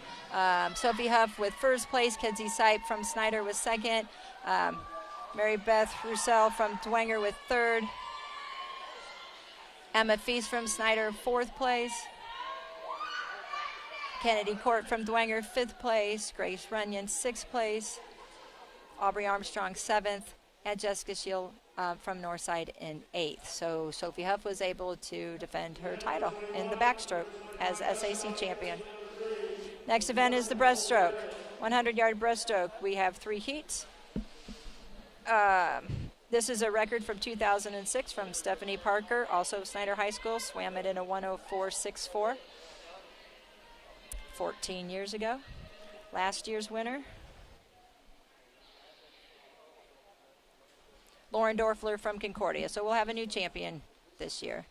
Sophie Huff with first place. Kenzie Sipe from Snider was second. Mary Beth Roussel from Dwenger with third. Emma Feast from Snider, 4th place. Kennedy Court from Dwenger, 5th place. Grace Runyon, 6th place. Aubrey Armstrong, 7th. And Jessica Scheel from Northside in 8th. So Sophie Huff was able to defend her title in the backstroke as SAC champion. Next event is the breaststroke. 100-yard breaststroke. We have 3 heats. This is a record from 2006 from Stephanie Parker, also Snider High School, swam it in a 104.64 14 years ago. Last year's winner, Lauren Dorfler from Concordia. So we'll have a new champion this year.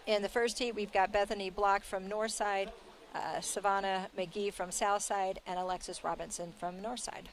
In the first heat, we've got Bethany Block from Northside, Savannah McGee from Southside, and Alexis Robinson from Northside.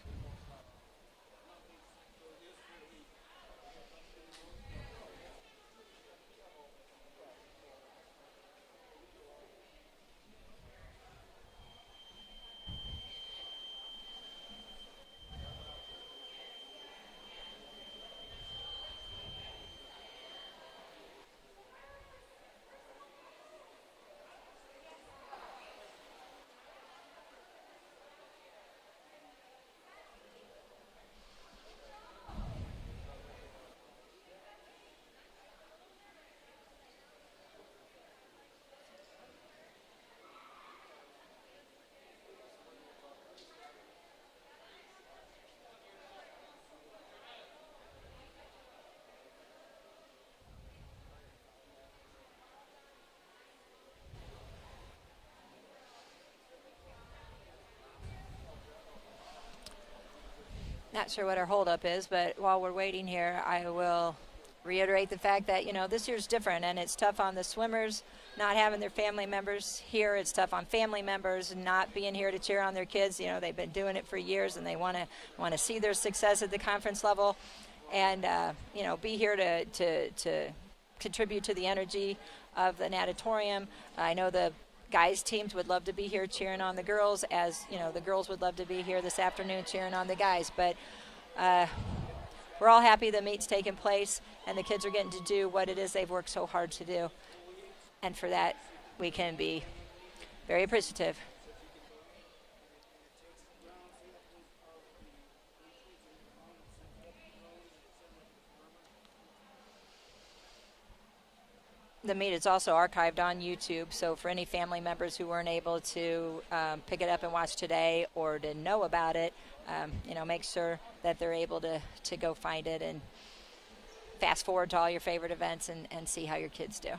Not sure what our holdup is, but while we're waiting here, I will reiterate the fact that, you know, this year's different, and it's tough on the swimmers not having their family members here. It's tough on family members not being here to cheer on their kids. You know, they've been doing it for years, and they want to see their success at the conference level, and you know, be here to contribute to the energy of the natatorium. I know the guys teams would love to be here cheering on the girls, as you know, the girls would love to be here this afternoon cheering on the guys, but we're all happy the meet's taking place and the kids are getting to do what it is they've worked so hard to do, and for that we can be very appreciative. the meet is also archived on YouTube, so for any family members who weren't able to pick it up and watch today or didn't know about it, make sure that they're able to go find it and fast forward to all your favorite events and see how your kids do.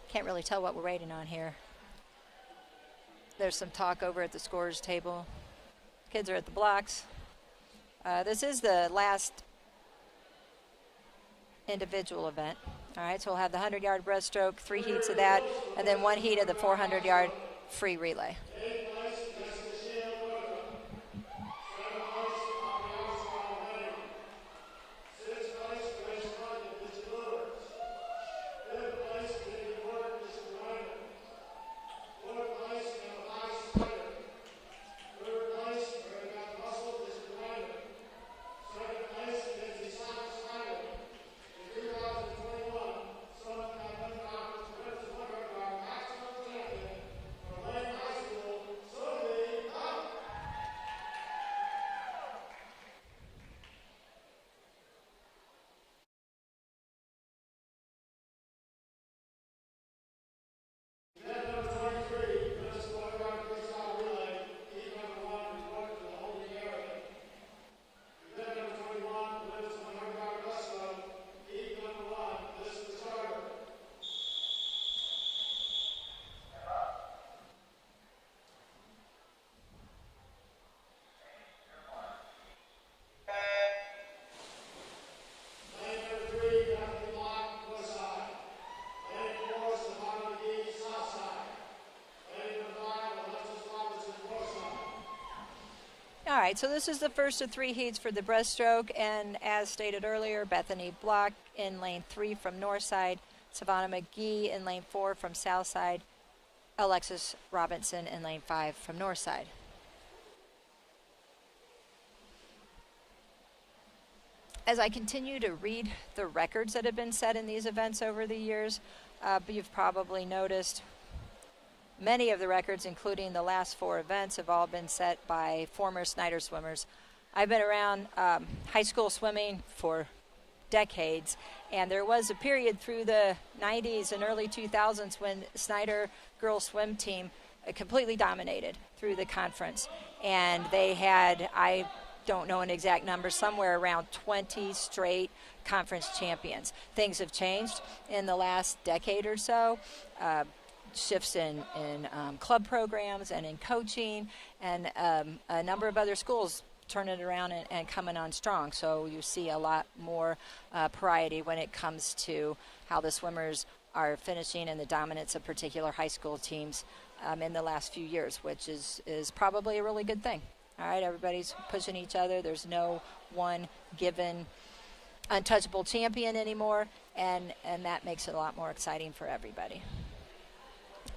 Can't really tell what we're waiting on here. There's some talk over at the scorers table. Kids are at the blocks. This is the last individual event. All right, so we'll have the 100-yard breaststroke, 3 heats of that, and then 1 heat of the 400-yard free relay. All right, so this is the first of 3 heats for the breaststroke, and as stated earlier, Bethany Block in lane 3 from Northside, Savannah McGee in lane 4 from Southside, Alexis Robinson in lane 5 from Northside. As I continue to read the records that have been set in these events over the years, you've probably noticed many of the records, including the last 4 events, have all been set by former Snider swimmers. I've been around high school swimming for decades, and there was a period through the 90s and early 2000s when Snider girls swim team completely dominated through the conference, and they had, I don't know an exact number, somewhere around 20 straight conference champions. Things have changed in the last decade or so. Shifts in club programs and in coaching, and a number of other schools turning it around and coming on strong. So you see a lot more variety when it comes to how the swimmers are finishing and the dominance of particular high school teams in the last few years, which is probably a really good thing. All right, everybody's pushing each other. There's no one given untouchable champion anymore, and that makes it a lot more exciting for everybody.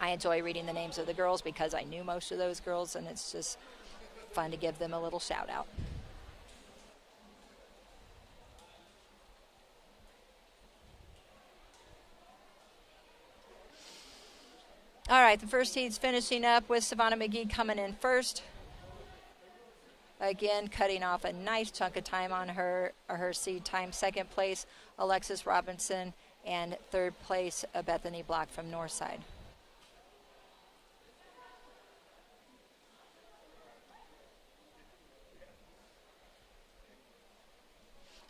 I enjoy reading the names of the girls because I knew most of those girls, and it's just fun to give them a little shout out. All right, the first heat's finishing up with Savannah McGee coming in first. Again, cutting off a nice chunk of time on her seed time. Second place, Alexis Robinson, and third place, Bethany Block from Northside.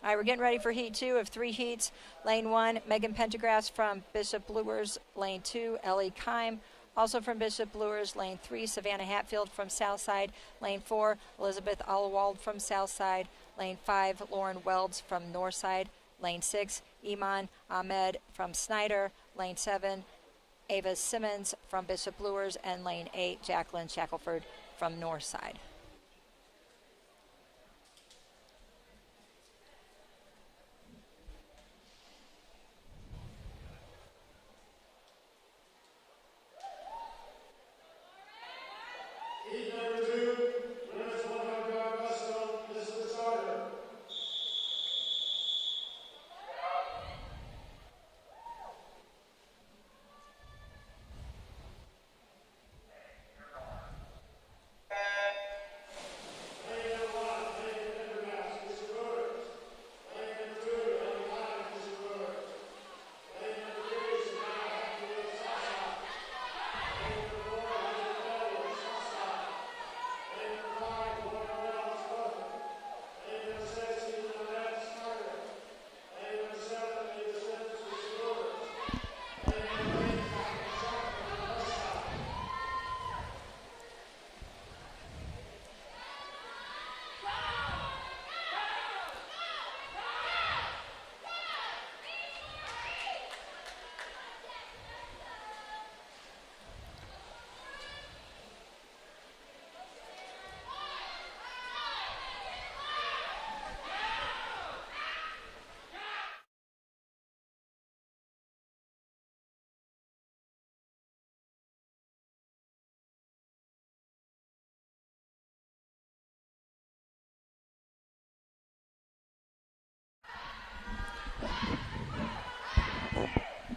All right, we're getting ready for heat 2 of 3 heats. Lane 1, Megan Pendergrass from Bishop Luers. Lane 2, Ellie Kime, also from Bishop Luers. Lane 3, Savannah Hatfield from Southside. Lane 4, Elizabeth Allwald from Southside. Lane 5, Lauren Welds from Northside. Lane 6, Iman Ahmed from Snider. Lane 7, Ava Simmons from Bishop Luers. And Lane 8, Jacqueline Shackelford from Northside.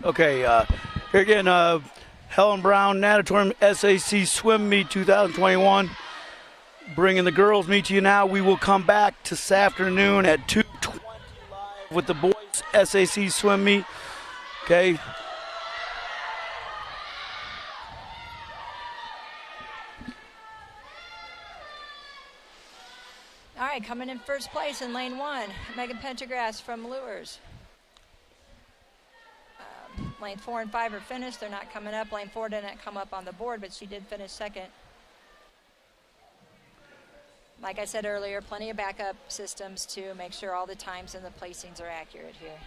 Okay, here again, Helen Brown Natatorium SAC Swim Meet 2021. Bringing the girls meet to you now. We will come back this afternoon at 2:20 live with the boys SAC Swim Meet. Okay. All right, coming in first place in lane 1, Megan Pendergrass from Lures. Lane 4 and 5 are finished. They're not coming up. Lane 4 didn't come up on the board, but she did finish second. Like I said earlier, plenty of backup systems to make sure all the times and the placings are accurate here.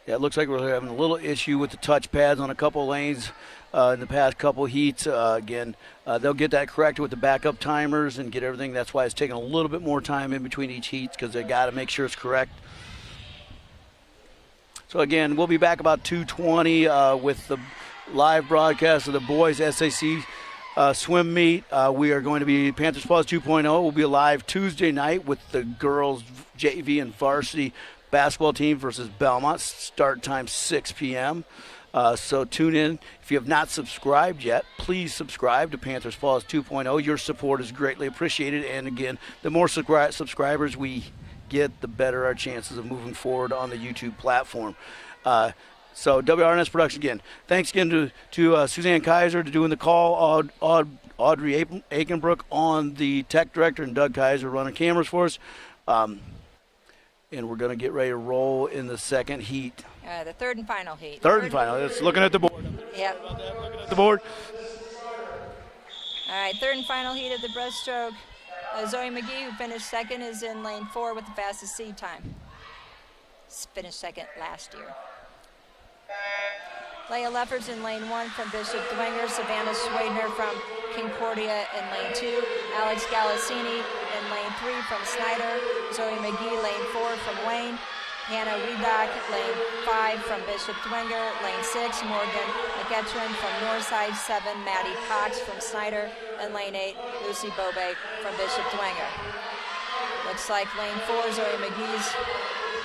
Yeah, it looks like we're having a little issue with the touch pads on a couple lanes in the past couple heats. Again, they'll get that corrected with the backup timers and get everything. That's why it's taking a little bit more time in between each heat, because they got to make sure it's correct. So again, we'll be back about 2:20 with the live broadcast of the boys SAC swim meet. We are going to be Panthers Plus 2.0. Will be live Tuesday night with the girls JV and varsity basketball team versus Belmont. Start time 6 p.m. So tune in. If you have not subscribed yet, please subscribe to Panthers Plus 2.0. Your support is greatly appreciated. And again, the more subscribers we get, the better our chances of moving forward on the YouTube platform. So WRNS Production again. Thanks again to Suzanne Kaiser to doing the call, Audrey Aikenbrook on the tech director, and Doug Kaiser running cameras for us. And we're going to get ready to roll in the second heat. The third and final heat. Third and final. It's looking at the board. Yep. Looking at the board. All right, third and final heat of the breaststroke. Zoe McGee, who finished second, is in lane 4 with the fastest seed time. Finished second last year. Leah Lefferts in lane 1 from Bishop Dwenger. Savannah Schwadner from Concordia in lane 2. Alex Galassini in lane 3 from Snider. Zoe McGee, lane 4 from Wayne. Hannah Wiedock, lane 5 from Bishop Dwenger. Lane 6, Morgan McEachran from Northside. 7, Maddie Cox from Snider. And lane 8, Lucy Bobe from Bishop Dwenger. Looks like lane 4, Zoe McGee's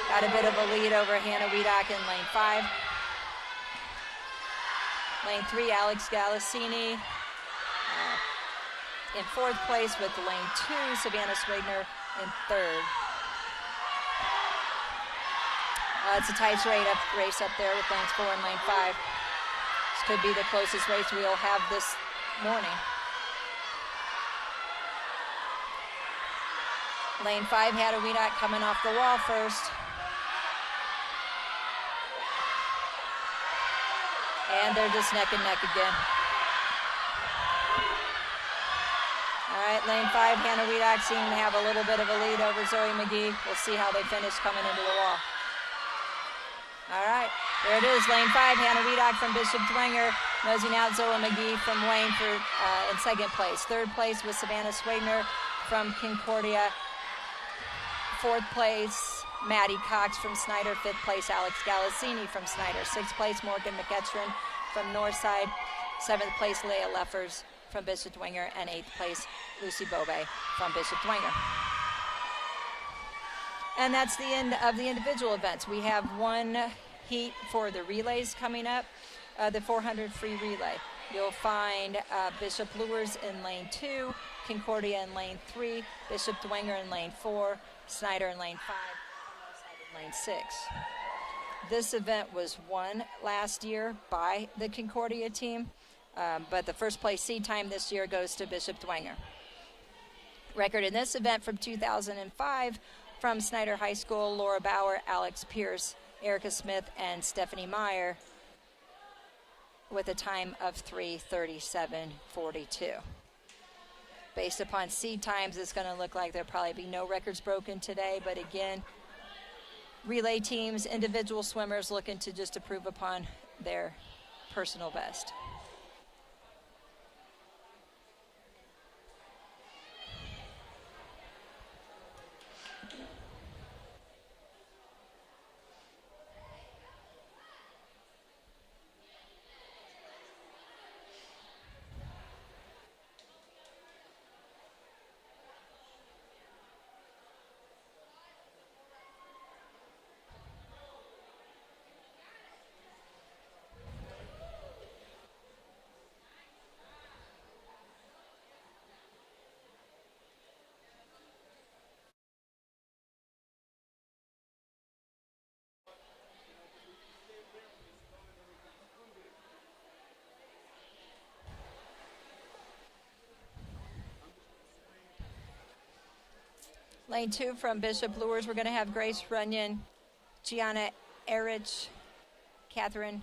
got a bit of a lead over Hannah Wiedock in lane 5. Lane 3, Alex Galassini in 4th place with lane 2, Savannah Schwadner in 3rd. It's a tight race up there with lanes 4 and lane 5. This could be the closest race we'll have this morning. Lane 5, Hannah Wiedock coming off the wall first. And they're just neck and neck again. All right, lane 5, Hannah Wiedock seemed to have a little bit of a lead over Zoe McGee. We'll see how they finish coming into the wall. All right, there it is, lane 5, Hannah Wiedock from Bishop Dwenger, nosing out Zoe McGee from Wayne in 2nd place. 3rd place was Savannah Schwadner from Concordia. 4th place, Maddie Cox from Snider. 5th place, Alex Galassini from Snider. 6th place, Morgan McEachran from Northside. 7th place, Leah Leffers from Bishop Dwenger. And 8th place, Lucy Bobe from Bishop Dwenger. And that's the end of the individual events. We have one heat for the relays coming up, the 400 free relay. You'll find Bishop Lures in lane 2, Concordia in lane 3, Bishop Dwenger in lane 4, Snider in lane 5, and in lane 6. This event was won last year by the Concordia team, but the first place seed time this year goes to Bishop Dwenger. Record in this event from 2005 from Snider High School, Laura Bauer, Alex Pierce, Erica Smith, and Stephanie Meyer with a time of 3:37.42. Based upon seed times, it's going to look like there'll probably be no records broken today, but again, relay teams, individual swimmers looking to just improve upon their personal best. Lane 2 from Bishop Lures, we're going to have Grace Runyon, Gianna Erich, Catherine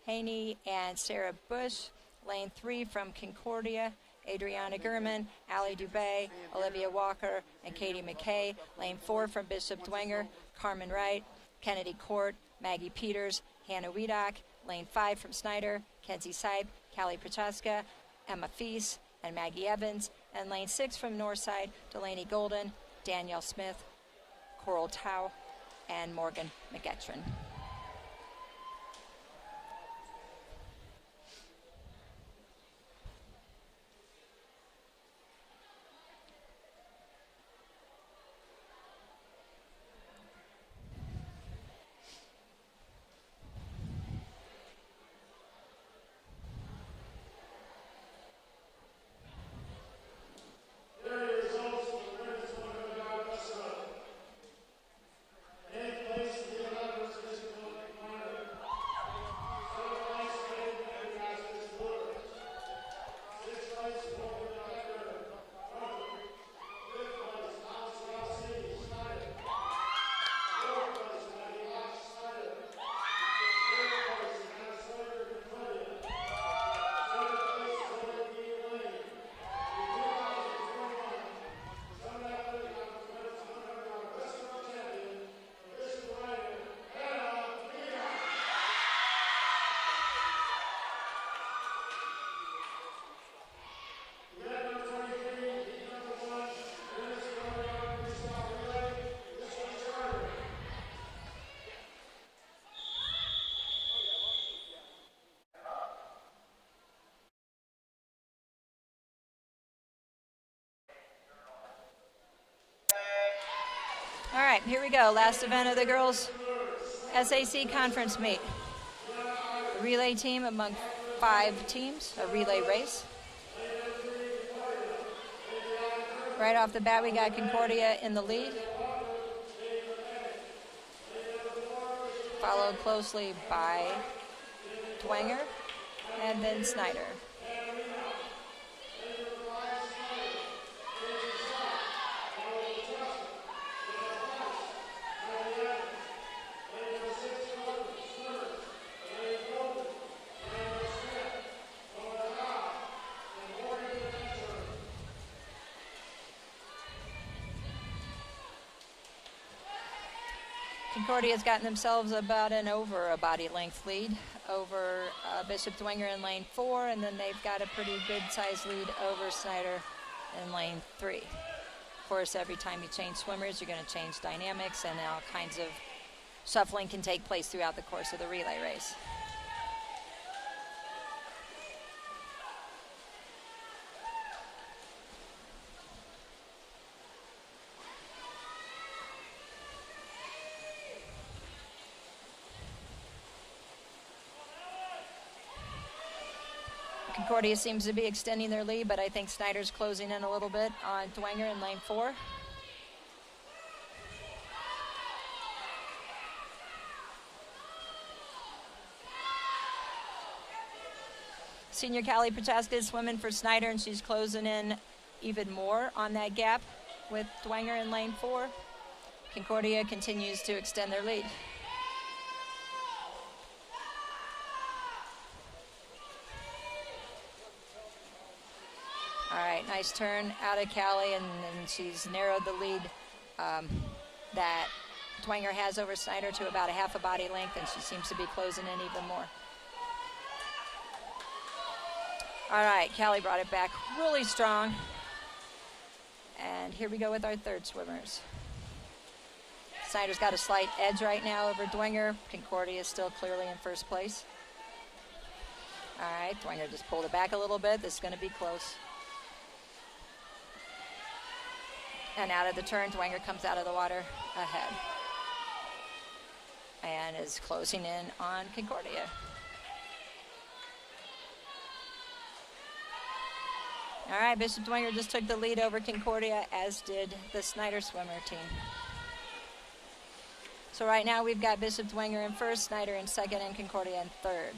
Haney, and Sarah Bush. Lane 3 from Concordia, Adriana Gurman, Allie Dubay, Olivia Walker, and Katie McKay. Lane 4 from Bishop Dwenger, Carmen Wright, Kennedy Court, Maggie Peters, Hannah Wiedock. Lane 5 from Snider, Kenzie Sipe, Callie Prochaska, Emma Feast, and Maggie Evans. And Lane 6 from Northside, Delaney Golden, Danielle Smith, Coral Tao, and Morgan McEachran. All right, here we go. Last event of the girls' SAC conference meet. A relay team among 5 teams, a relay race. Right off the bat, we got Concordia in the lead, followed closely by Dwenger and then Snider. Concordia's gotten themselves about an over a body length lead over Bishop Dwenger in lane 4, and then they've got a pretty good size lead over Snider in lane 3. Of course, every time you change swimmers, you're going to change dynamics, and all kinds of shuffling can take place throughout the course of the relay race. Concordia seems to be extending their lead, but I think Snider's closing in a little bit on Dwenger in lane 4. Senior Callie Prochaska is swimming for Snider, and she's closing in even more on that gap with Dwenger in lane 4. Concordia continues to extend their lead. All right, nice turn out of Callie, and she's narrowed the lead that Dwenger has over Snider to about a half a body length, and she seems to be closing in even more. All right, Callie brought it back really strong. And here we go with our third swimmers. Snider's got a slight edge right now over Dwenger. Concordia is still clearly in first place. All right, Dwenger just pulled it back a little bit. This is going to be close. And out of the turn, Dwenger comes out of the water ahead and is closing in on Concordia. All right, Bishop Dwenger just took the lead over Concordia, as did the Snider swimmer team. So right now we've got Bishop Dwenger in first, Snider in second, and Concordia in third.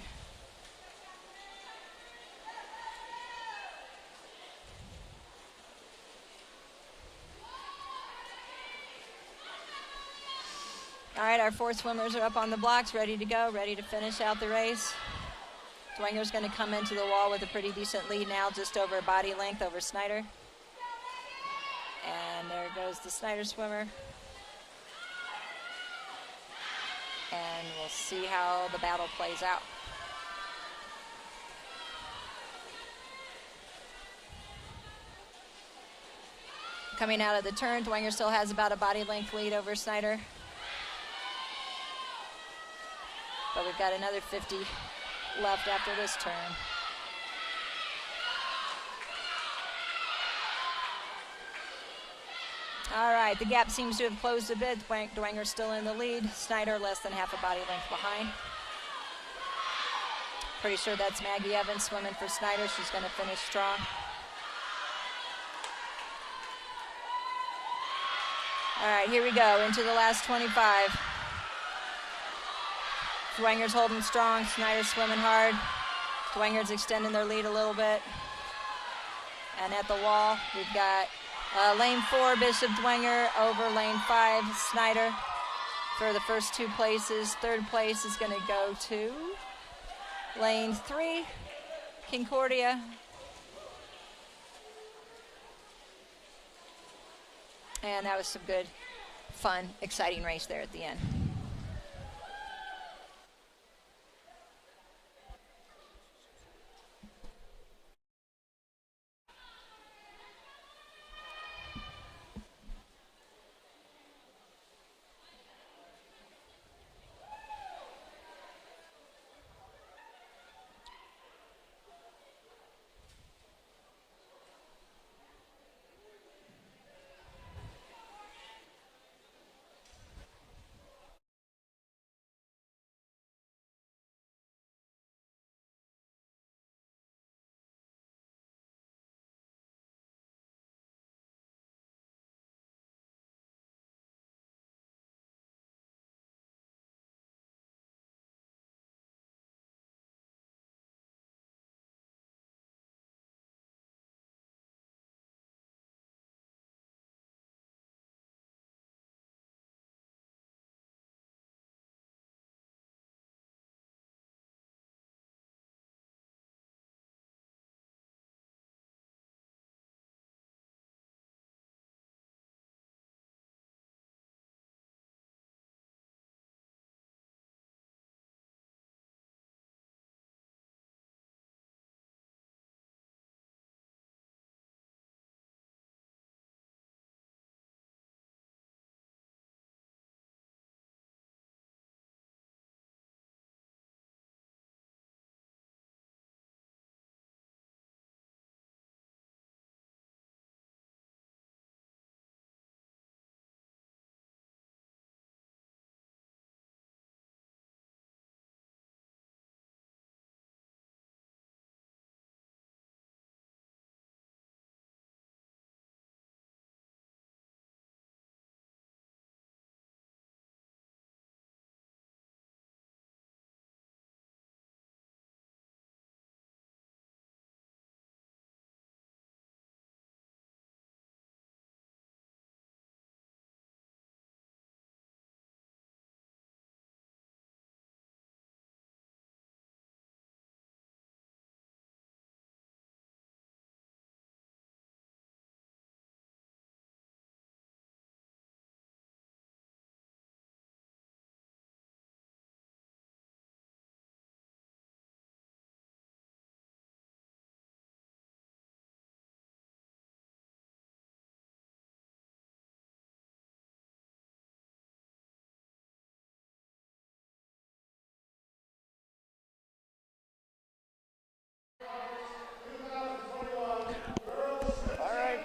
right, our 4 swimmers are up on the blocks, ready to go, ready to finish out the race. Dwanger's going to come into the wall with a pretty decent lead now, just over a body length over Snider. And there goes the Snider swimmer. And we'll see how the battle plays out. Coming out of the turn, Dwanger still has about a body length lead over Snider. But we've got another 50 left after this turn. All right, the gap seems to have closed a bit. Dwanger's still in the lead. Snider less than half a body length behind. Pretty sure that's Maggie Evans swimming for Snider. She's going to finish strong. All right, here we go, into the last 25. Dwanger's holding strong, Snider's swimming hard. Dwanger's extending their lead a little bit. And at the wall, we've got lane 4, Bishop Dwanger, over lane 5, Snider for the first 2 places. 3rd place is going to go to lane 3, Concordia. And that was some good, fun, exciting race there at the end.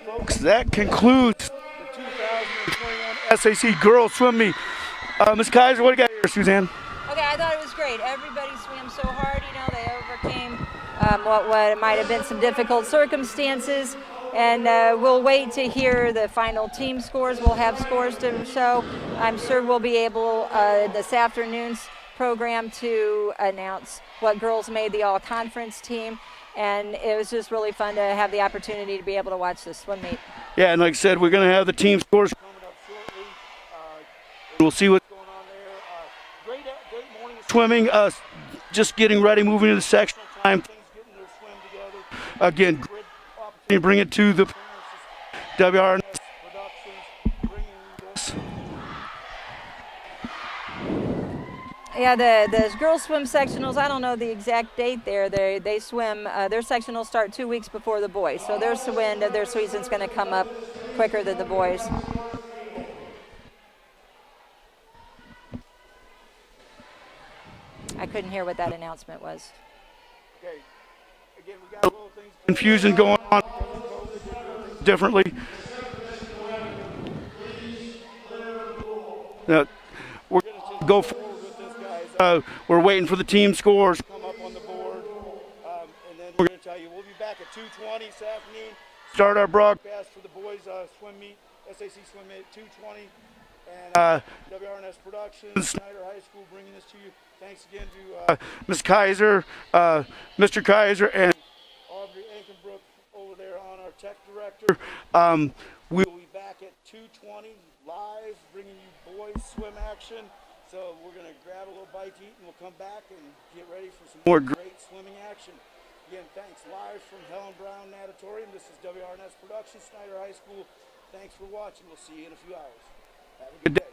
Folks, that concludes the 2021 SAC Girls Swim Meet. Ms. Kaiser, what do you got here, Suzanne? Okay, I thought it was great. Everybody swam so hard, they overcame what might have been some difficult circumstances. And we'll wait to hear the final team scores. We'll have scores to show. I'm sure we'll be able this afternoon's program to announce what girls made the all-conference team. And it was just really fun to have the opportunity to be able to watch this swim meet. Yeah, and like I said, we're going to have the team scores coming up shortly. We'll see what's going on there. swimming, just getting ready, moving to the sectional time. Things getting their swim together. Again, great opportunity to bring it to the WRNS Productions, bringing you this. Yeah, the girls swim sectionals, I don't know the exact date there. They swim, their sectionals start 2 weeks before the boys. So their season's going to come up quicker than the boys. I couldn't hear what that announcement was. Okay. Again, we got a little things confusion going on differently. Now, we're going to just go forward with this, guys. We're waiting for the team scores to come up on the board. And then we're going to tell you we'll be back at 2:20 this afternoon. Start our broadcast for the boys swim meet, SAC swim meet at 2:20. And WRNS Productions, Snider High School bringing this to you. Thanks again to Ms. Kaiser, Mr. Kaiser, and Aubrey Ankenbrook over there on our tech director. We will be back at 2:20 live, bringing you boys swim action. So we're going to grab a little bite to eat, and we'll come back and get ready for some more great swimming action. Again, thanks. Live from Helen Brown Natatorium. This is WRNS Productions, Snider High School. Thanks for watching. We'll see you in a few hours. Have a good day.